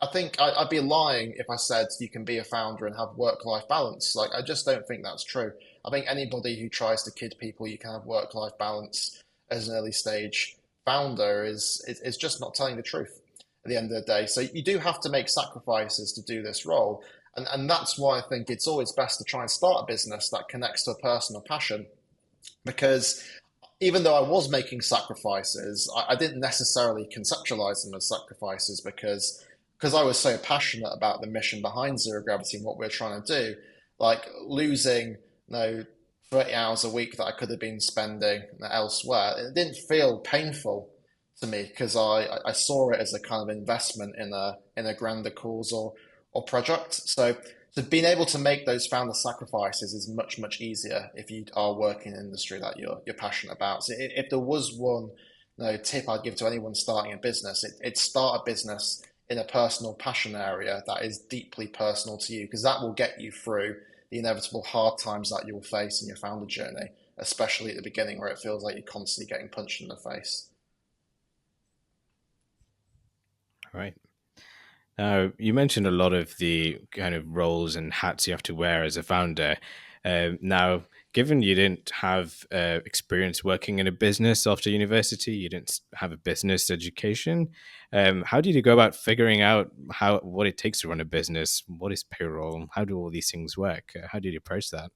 I think I'd be lying if I said you can be a founder and have work-life balance. Like, I just don't think that's true. I think anybody who tries to kid people you can have work-life balance as an early stage founder is just not telling the truth at the end of the day. So you do have to make sacrifices to do this role. And that's why I think it's always best to try and start a business that connects to a personal passion. Because even though I was making sacrifices, I didn't necessarily conceptualize them as sacrifices because I was so passionate about the mission behind zero gravity and what we're trying to do. Like losing, 30 hours a week that I could have been spending elsewhere, it didn't feel painful to me because I saw it as a kind of investment in a grander cause or project. So being able to make those founder sacrifices is much, much easier if you are working in an industry that you're passionate about. So if there was one tip I'd give to anyone starting a business, it's start a business in a personal passion area that is deeply personal to you, because that will get you through the inevitable hard times that you'll face in your founder journey, especially at the beginning where it feels like you're constantly getting punched in the face. All right. Now, you mentioned a lot of the kind of roles and hats you have to wear as a founder. Now, given you didn't have experience working in a business after university, you didn't have a business education. How did you go about figuring out what it takes to run a business? What is payroll? How do all these things work? How did you approach that?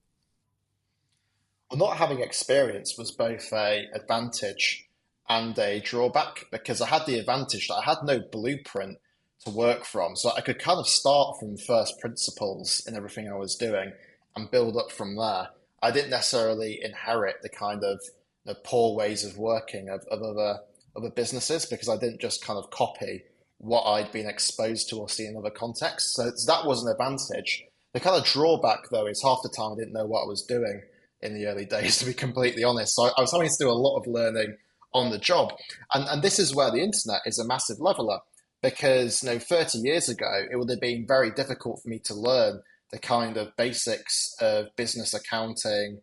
Well, not having experience was both a advantage and a drawback, because I had the advantage that I had no blueprint to work from. So I could kind of start from first principles in everything I was doing and build up from there. I didn't necessarily inherit the kind of the poor ways of working of other businesses, because I didn't just kind of copy what I'd been exposed to or seen in other contexts. So that was an advantage. The kind of drawback, though, is half the time I didn't know what I was doing in the early days, to be completely honest. So I was having to do a lot of learning on the job. And this is where the internet is a massive leveler, because 30 years ago, it would have been very difficult for me to learn the kind of basics of business accounting,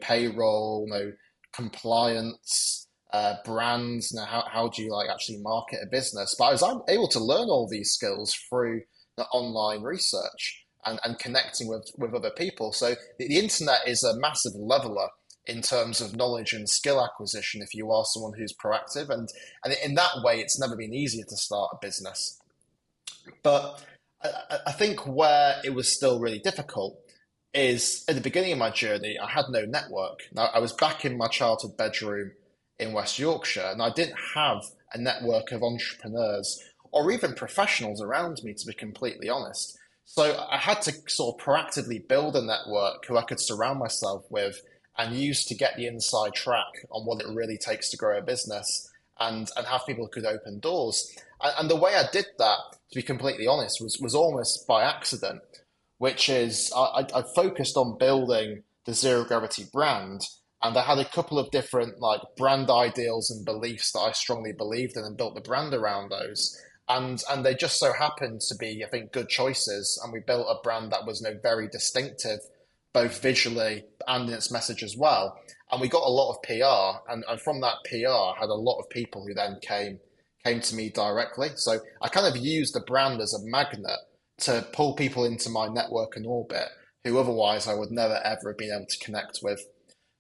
payroll, compliance, brands. How do you like actually market a business? But I was able to learn all these skills through the online research and connecting with other people. So the internet is a massive leveler in terms of knowledge and skill acquisition if you are someone who's proactive. And in that way, it's never been easier to start a business. But I think where it was still really difficult is at the beginning of my journey, I had no network. Now, I was back in my childhood bedroom in West Yorkshire, and I didn't have a network of entrepreneurs or even professionals around me, to be completely honest. So I had to sort of proactively build a network who I could surround myself with and use to get the inside track on what it really takes to grow a business, and have people who could open doors. And the way I did that, to be completely honest, was almost by accident, which is I focused on building the zero gravity brand, and I had a couple of different like brand ideals and beliefs that I strongly believed in and built the brand around those. And they just so happened to be, I think, good choices. And we built a brand that was very distinctive, both visually and in its message as well. And we got a lot of PR, and from that PR, I had a lot of people who then came to me directly. So I kind of used the brand as a magnet to pull people into my network and orbit who otherwise I would never ever have been able to connect with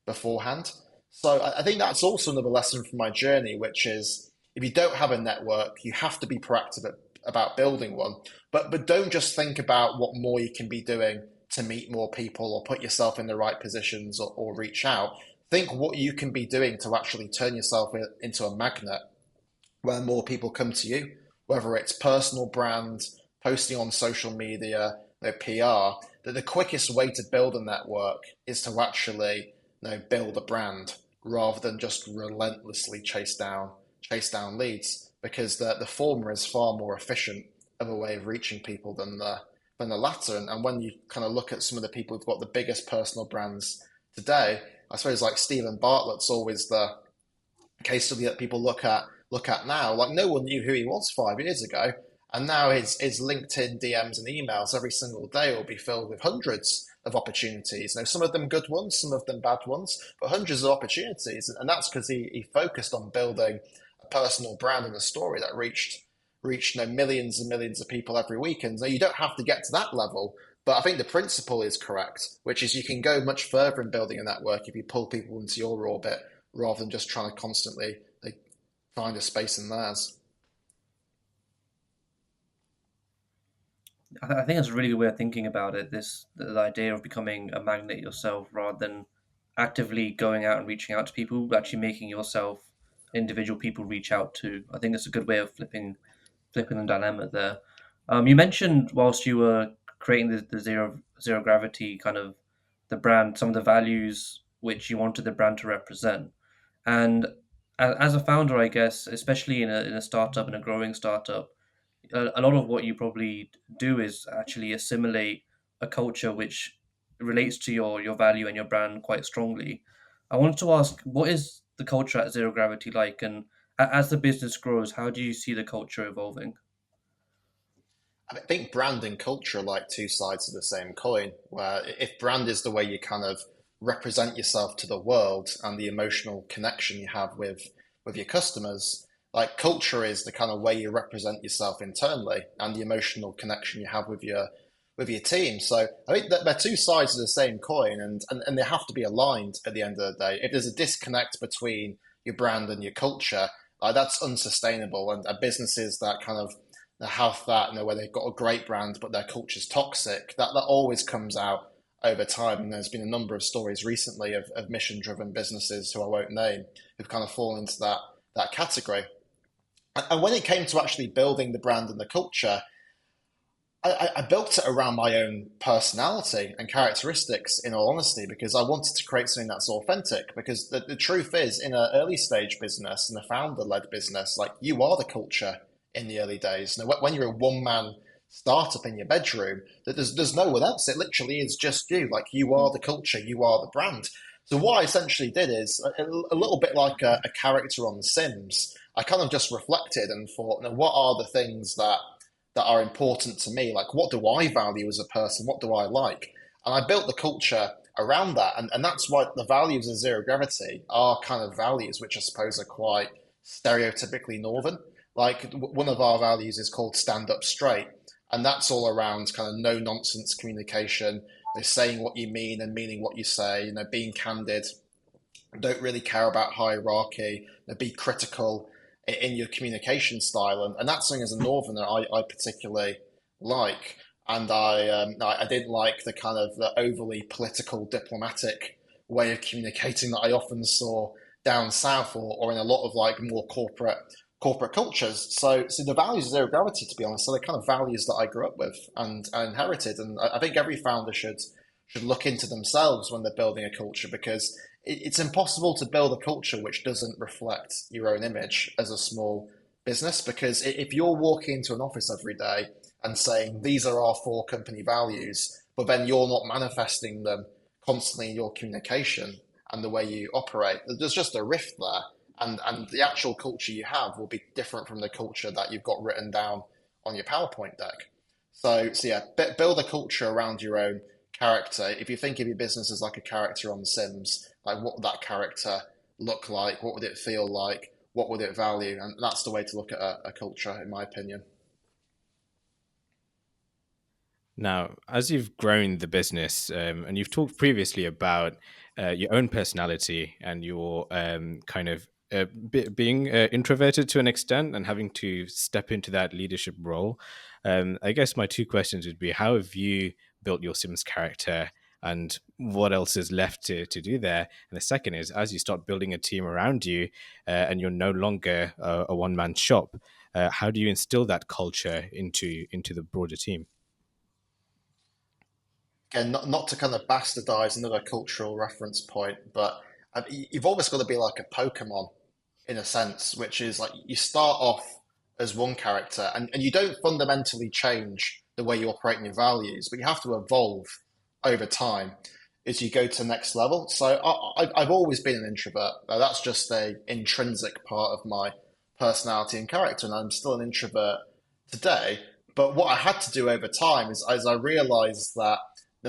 beforehand. So I think that's also another lesson from my journey, which is if you don't have a network, you have to be proactive about building one. But don't just think about what more you can be doing to meet more people or put yourself in the right positions or reach out. Think what you can be doing to actually turn yourself into a magnet where more people come to you, whether it's personal brand, posting on social media, PR, that the quickest way to build a network is to actually build a brand rather than just relentlessly chase down leads because the former is far more efficient of a way of reaching people than the latter. And when you kind of look at some of the people who've got the biggest personal brands today, I suppose like Stephen Bartlett's always the case study that people look at now. Like no one knew who he was 5 years ago, and now his LinkedIn DMs and emails every single day will be filled with hundreds of opportunities. Some of them good ones, some of them bad ones, but hundreds of opportunities, and that's because he focused on building a personal brand and a story that reached millions and millions of people every week. And you don't have to get to that level, but I think the principle is correct, which is you can go much further in building a network if you pull people into your orbit rather than just trying to constantly find a space in theirs. I think that's a really good way of thinking about it. The idea of becoming a magnet yourself rather than actively going out and reaching out to people, but actually making yourself individual people reach out to. I think that's a good way of flipping the dilemma there. You mentioned whilst you were creating the zero gravity kind of the brand, some of the values which you wanted the brand to represent, and as a founder, I guess, especially in a startup, in a growing startup, a lot of what you probably do is actually assimilate a culture which relates to your value and your brand quite strongly. I wanted to ask, what is the culture at Zero Gravity like, and as the business grows, how do you see the culture evolving? I think brand and culture are like two sides of the same coin, where if brand is the way you kind of represent yourself to the world and the emotional connection you have with your customers, like culture is the kind of way you represent yourself internally and the emotional connection you have with your team. So I think that they're two sides of the same coin, and they have to be aligned at the end of the day. If there's a disconnect between your brand and your culture, that's unsustainable. And businesses that kind of have that, where they've got a great brand but their culture's toxic, that always comes out over time. And there's been a number of stories recently of mission-driven businesses who I won't name who've kind of fallen into that category. And when it came to actually building the brand and the culture, I built it around my own personality and characteristics, in all honesty, because I wanted to create something that's authentic. Because the truth is, in an early stage business and a founder led business, like you are the culture in the early days. When you're a one man startup in your bedroom, that there's no one else. It literally is just you. Like you are the culture, you are the brand. So what I essentially did is a little bit like a character on The Sims. I kind of just reflected and thought, what are the things that are important to me? Like, what do I value as a person? What do I like? And I built the culture around that. And that's why the values of Zero Gravity are kind of values which I suppose are quite stereotypically Northern. Like, one of our values is called Stand Up Straight. And that's all around kind of no nonsense communication, saying what you mean and meaning what you say, being candid, don't really care about hierarchy, be critical in your communication style, and that's something as a northerner I particularly like. And I didn't like the kind of the overly political, diplomatic way of communicating that I often saw down south or in a lot of like more corporate cultures. So the values of Zero Gravity, to be honest, are the kind of values that I grew up with and inherited. And I think every founder should look into themselves when they're building a culture, because it's impossible to build a culture which doesn't reflect your own image as a small business. Because if you're walking into an office every day and saying these are our four company values, but then you're not manifesting them constantly in your communication and the way you operate, there's just a rift there. And the actual culture you have will be different from the culture that you've got written down on your PowerPoint deck. So yeah, build a culture around your own character. If you think of your business as like a character on The Sims, like what would that character look like? What would it feel like? What would it value? And that's the way to look at a culture, in my opinion. Now, as you've grown the business, and you've talked previously about your own personality and your kind of being introverted to an extent and having to step into that leadership role, I guess my two questions would be: how have you built your Sims character, and what else is left to do there. And the second is, as you start building a team around you, and you're no longer a one-man shop, how do you instill that culture into the broader team? Again, not to kind of bastardize another cultural reference point, but you've always got to be like a Pokemon in a sense, which is like you start off as one character and you don't fundamentally change the way you operate and your values, but you have to evolve over time as you go to the next level. So I've always been an introvert. That's just a intrinsic part of my personality and character, and I'm still an introvert today. But what I had to do over time is, as I realized that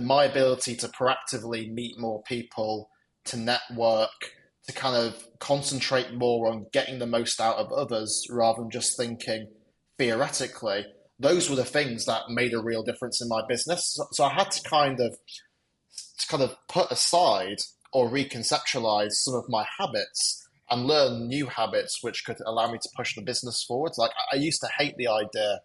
my ability to proactively meet more people, to network, to kind of concentrate more on getting the most out of others rather than just thinking theoretically, those were the things that made a real difference in my business. So I had to kind of put aside or reconceptualize some of my habits and learn new habits which could allow me to push the business forward. Like I used to hate the idea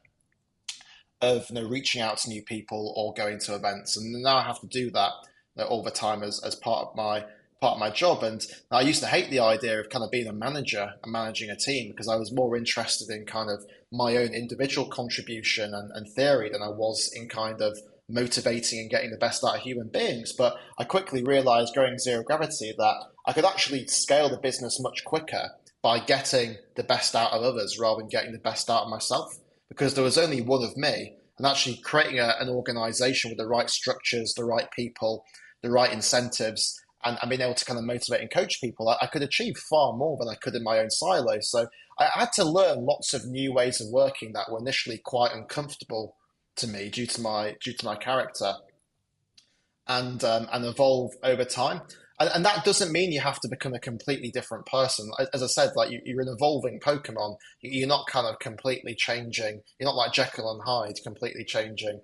of reaching out to new people or going to events, and now I have to do that all the time as part of my job. And I used to hate the idea of kind of being a manager and managing a team because I was more interested in kind of my own individual contribution and theory than I was in kind of motivating and getting the best out of human beings. But I quickly realized going zero gravity that I could actually scale the business much quicker by getting the best out of others rather than getting the best out of myself, because there was only one of me. And actually creating an organization with the right structures, the right people, the right incentives, and being able to kind of motivate and coach people, I could achieve far more than I could in my own silo. So I had to learn lots of new ways of working that were initially quite uncomfortable to me due to my character, and evolve over time. And that doesn't mean you have to become a completely different person. As I said, like you're an evolving Pokemon. You're not kind of completely changing. You're not like Jekyll and Hyde, completely changing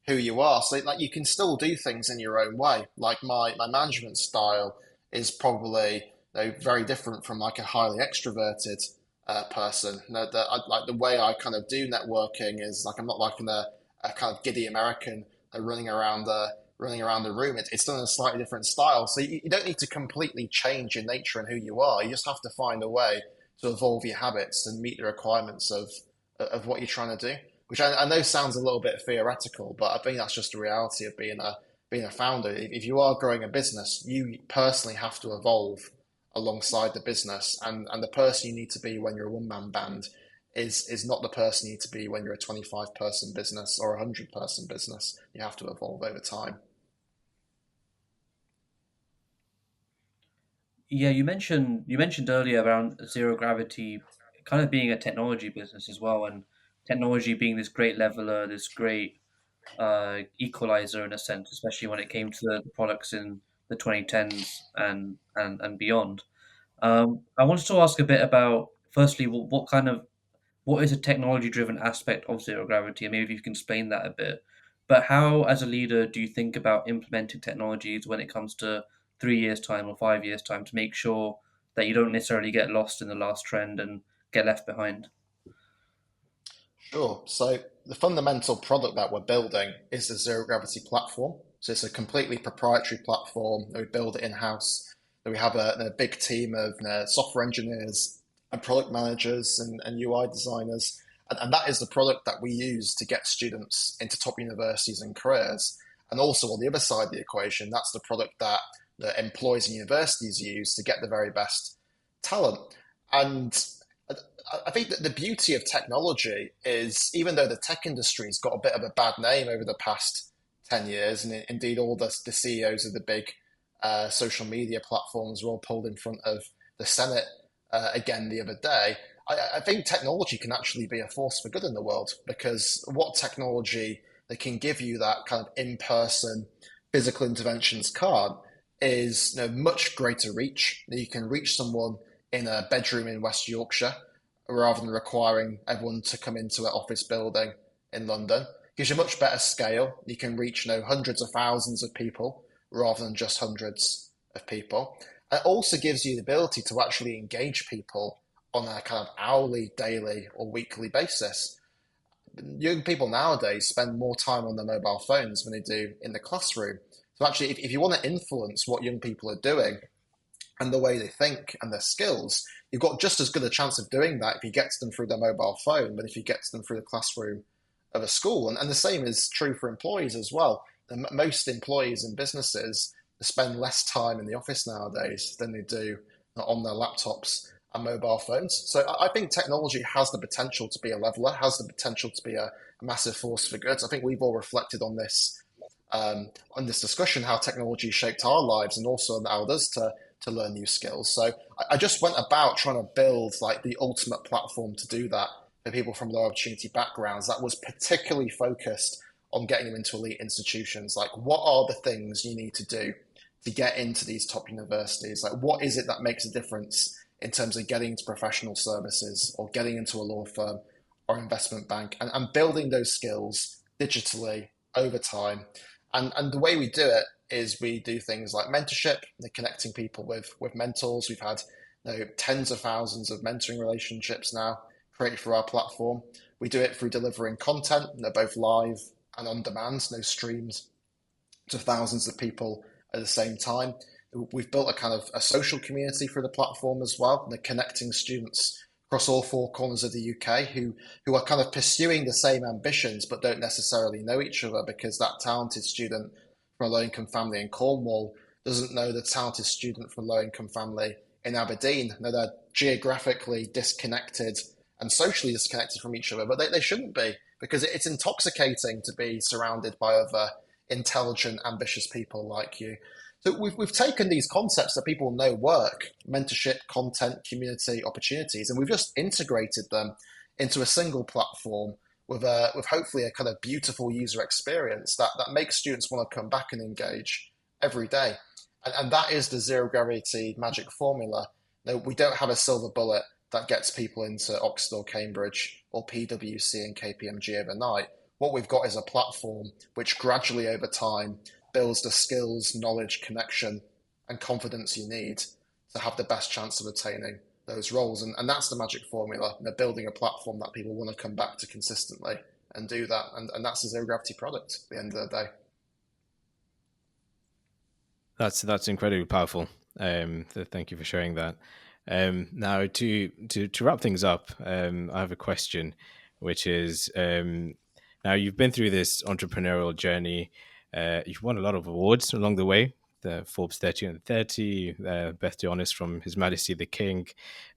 who you are. So like you can still do things in your own way. Like my management style is probably very different from like a highly extroverted person. Like the way I kind of do networking is like I'm not like a kind of giddy American running around the room. It's done in a slightly different style. So you don't need to completely change your nature and who you are. You just have to find a way to evolve your habits and meet the requirements of what you're trying to do. Which I know sounds a little bit theoretical, but I think that's just the reality of being a founder. If you are growing a business, you personally have to evolve alongside the business, and the person you need to be when you're a one man band is not the person you need to be when you're a 25 person business or a 100-person business. You have to evolve over time. Yeah, you mentioned earlier around zero gravity kind of being a technology business as well, and technology being this great leveler, this great equalizer in a sense, especially when it came to the products in the 2010s and beyond. I wanted to ask a bit about, firstly, what is a technology driven aspect of zero gravity, and maybe if you can explain that a bit. But how, as a leader, do you think about implementing technologies when it comes to 3 years time or 5 years time to make sure that you don't necessarily get lost in the last trend and get left behind? Sure. So the fundamental product that we're building is the zero gravity platform. So it's a completely proprietary platform that we build in house. That we have a big team of software engineers and product managers and UI designers, and that is the product that we use to get students into top universities and careers. And also on the other side of the equation, that's the product that the employees and universities use to get the very best talent. And I think that the beauty of technology is, even though the tech industry's got a bit of a bad name over the past 10 years, and indeed all the CEOs of the big social media platforms were all pulled in front of the Senate again the other day, I think technology can actually be a force for good in the world, because what technology that can give you that kind of in-person physical interventions can't is much greater reach. You can reach someone in a bedroom in West Yorkshire rather than requiring everyone to come into an office building in London. It gives you much better scale. You can reach hundreds of thousands of people rather than just hundreds of people. It also gives you the ability to actually engage people on a kind of hourly, daily, or weekly basis. young people nowadays spend more time on their mobile phones than they do in the classroom. So actually, if you want to influence what young people are doing and the way they think and their skills, you've got just as good a chance of doing that if you get to them through their mobile phone than if you get to them through the classroom of a school. And the same is true for employees as well. Most employees in businesses spend less time in the office nowadays than they do on their laptops and mobile phones. So I think technology has the potential to be a leveler, has the potential to be a massive force for good. I think we've all reflected on this discussion, how technology shaped our lives and also allowed us to learn new skills. So I just went about trying to build like the ultimate platform to do that for people from low opportunity backgrounds that was particularly focused on getting them into elite institutions. Like, what are the things you need to do to get into these top universities? Like, what is it that makes a difference in terms of getting into professional services or getting into a law firm or investment bank, and building those skills digitally over time. And the way we do it is we do things like mentorship, connecting people with mentors. We've had tens of thousands of mentoring relationships now created for our platform. We do it through delivering content, both live and on demand, streams to thousands of people at the same time. We've built a kind of a social community for the platform as well, connecting students across all four corners of the UK who are kind of pursuing the same ambitions but don't necessarily know each other, because that talented student from a low-income family in Cornwall doesn't know the talented student from a low-income family in Aberdeen. No, they're geographically disconnected and socially disconnected from each other, but they shouldn't be, because it's intoxicating to be surrounded by other intelligent, ambitious people like you. So we've taken these concepts that people know work, mentorship, content, community, opportunities, and we've just integrated them into a single platform with hopefully a kind of beautiful user experience that makes students want to come back and engage every day. And that is the zero gravity magic formula. No, we don't have a silver bullet that gets people into Oxford or Cambridge or PwC and KPMG overnight. What we've got is a platform which gradually over time builds the skills, knowledge, connection, and confidence you need to have the best chance of attaining those roles. And that's the magic formula. They're building a platform that people want to come back to consistently and do that. And that's a zero gravity product at the end of the day. That's incredibly powerful. Thank you for sharing that. Now to wrap things up, I have a question, which is, now you've been through this entrepreneurial journey. You've won a lot of awards along the way. The Forbes 30 under 30, Birthday Honours from His Majesty the King.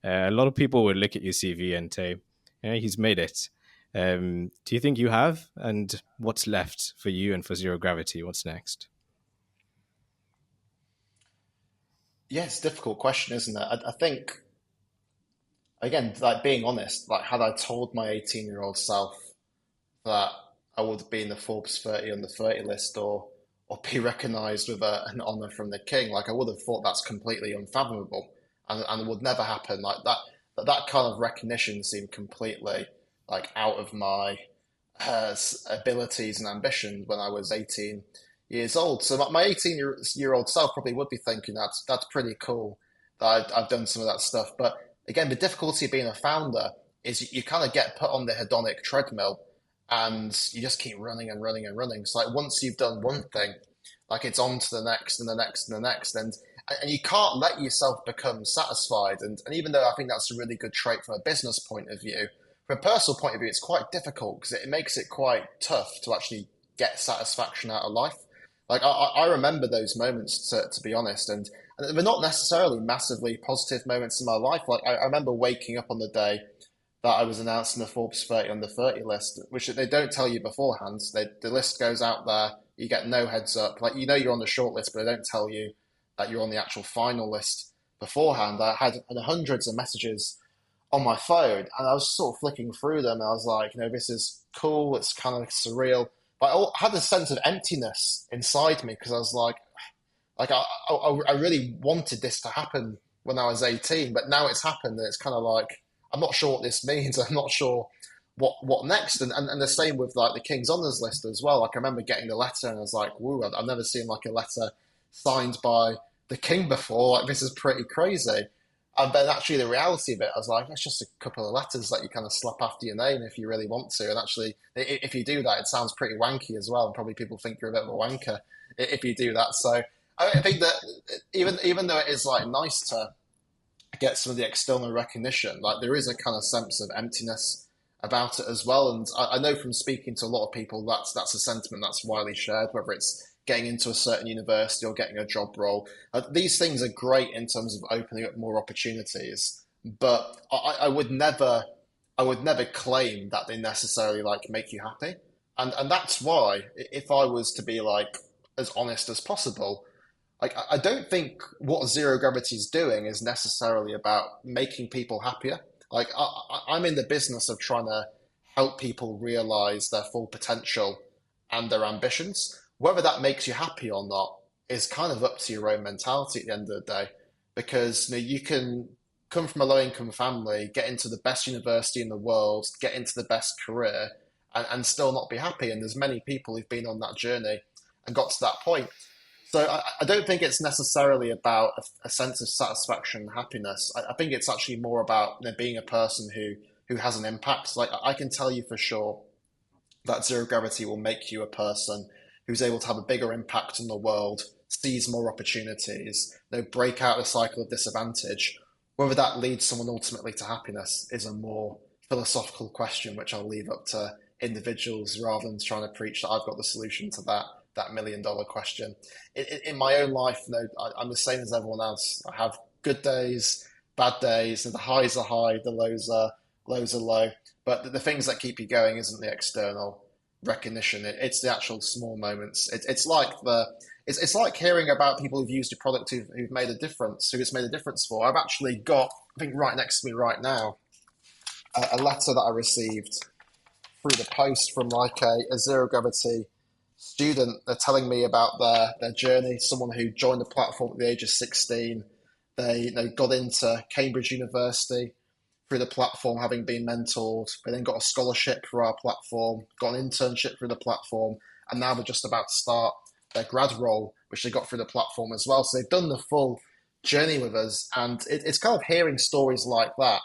A lot of people would look at your CV and say, he's made it. Do you think you have? And what's left for you and for Zero Gravity? What's next? Yeah, it's a difficult question, isn't it? I think, again, like being honest, like had I told my 18-year-old self that I would be in the Forbes 30 on the 30 list or be recognised with an honour from the King, like I would have thought that's completely unfathomable and would never happen. Like that kind of recognition seemed completely like out of my abilities and ambitions when I was 18 years old. So my 18-year-old self probably would be thinking that's pretty cool that I've done some of that stuff. But again, the difficulty of being a founder is you kind of get put on the hedonic treadmill and you just keep running and running and running. So like once you've done one thing, like it's on to the next and the next and the next, and you can't let yourself become satisfied. And even though I think that's a really good trait from a business point of view, from a personal point of view, it's quite difficult because it makes it quite tough to actually get satisfaction out of life. Like I remember those moments to be honest, and they're not necessarily massively positive moments in my life. Like I remember waking up on the day that I was announced in the Forbes 30 under 30 list, which they don't tell you beforehand. The list goes out there, you get no heads up. Like, you're on the short list, but they don't tell you that you're on the actual final list beforehand. I had hundreds of messages on my phone and I was sort of flicking through them. And I was like, this is cool. It's kind of surreal. But I had a sense of emptiness inside me because I was like I really wanted this to happen when I was 18, but now it's happened and it's kind of like, I'm not sure what this means. I'm not sure what next. And the same with like the King's Honours list as well. Like I remember getting the letter and I was like, woo, I've never seen like a letter signed by the King before. Like this is pretty crazy. And then actually the reality of it, I was like, it's just a couple of letters that you kind of slap after your name if you really want to. And actually, if you do that, it sounds pretty wanky as well. And probably people think you're a bit of a wanker if you do that. So I think that even though it is like nice to get some of the external recognition, like there is a kind of sense of emptiness about it as well. And I know from speaking to a lot of people, that's a sentiment that's widely shared, whether it's getting into a certain university or getting a job role. These things are great in terms of opening up more opportunities, but I would never claim that they necessarily like make you happy. And that's why if I was to be like as honest as possible, like I don't think what zero gravity is doing is necessarily about making people happier. Like I'm in the business of trying to help people realize their full potential and their ambitions. Whether that makes you happy or not is kind of up to your own mentality at the end of the day. Because you can come from a low income family, get into the best university in the world, get into the best career, and still not be happy. And there's many people who've been on that journey and got to that point. So I don't think it's necessarily about a sense of satisfaction and happiness. I think it's actually more about being a person who has an impact. Like I can tell you for sure that zero gravity will make you a person who's able to have a bigger impact in the world, seize more opportunities, break out of the cycle of disadvantage. Whether that leads someone ultimately to happiness is a more philosophical question, which I'll leave up to individuals rather than trying to preach that I've got the solution to that $1 million question. In my own life, I'm the same as everyone else. I have good days, bad days, and the highs are high, the lows are low. But the things that keep you going isn't the external recognition. It's the actual small moments. It's like hearing about people who've used your product who've made a difference, who it's made a difference for. I've actually got, I think right next to me right now, a letter that I received through the post from like a zero gravity student. They're telling me about their journey. Someone who joined the platform at the age of 16. They got into Cambridge University through the platform, having been mentored. They then got a scholarship through our platform, got an internship through the platform, and now they're just about to start their grad role, which they got through the platform as well. So they've done the full journey with us, and it's kind of hearing stories like that,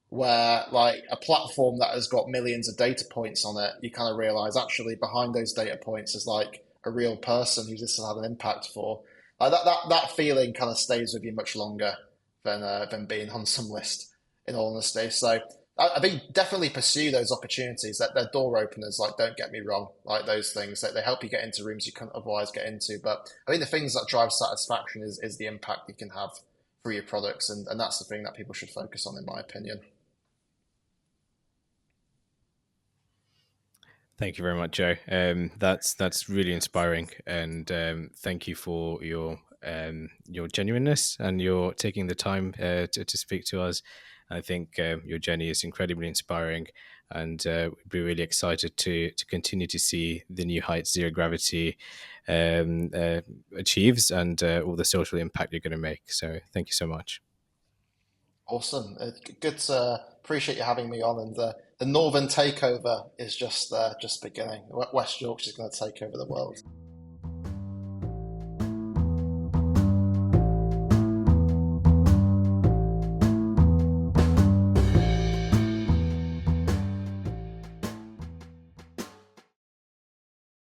where like a platform that has got millions of data points on it, you kind of realize actually behind those data points is like a real person who this has had an impact for. That feeling kind of stays with you much longer than being on some list, in all honesty. So I think definitely pursue those opportunities. That they're door openers. Like don't get me wrong, like those things that they help you get into rooms you couldn't otherwise get into. But I think the things that drive satisfaction is the impact you can have through your products, and that's the thing that people should focus on, in my opinion. Thank you very much, Joe. That's really inspiring, and thank you for your genuineness and your taking the time to speak to us. I think your journey is incredibly inspiring, and we'd be really excited to continue to see the new heights zero gravity achieves and all the social impact you're going to make. So, thank you so much. Awesome. Good to appreciate you having me on. And the Northern takeover is just beginning. West Yorkshire is going to take over the world.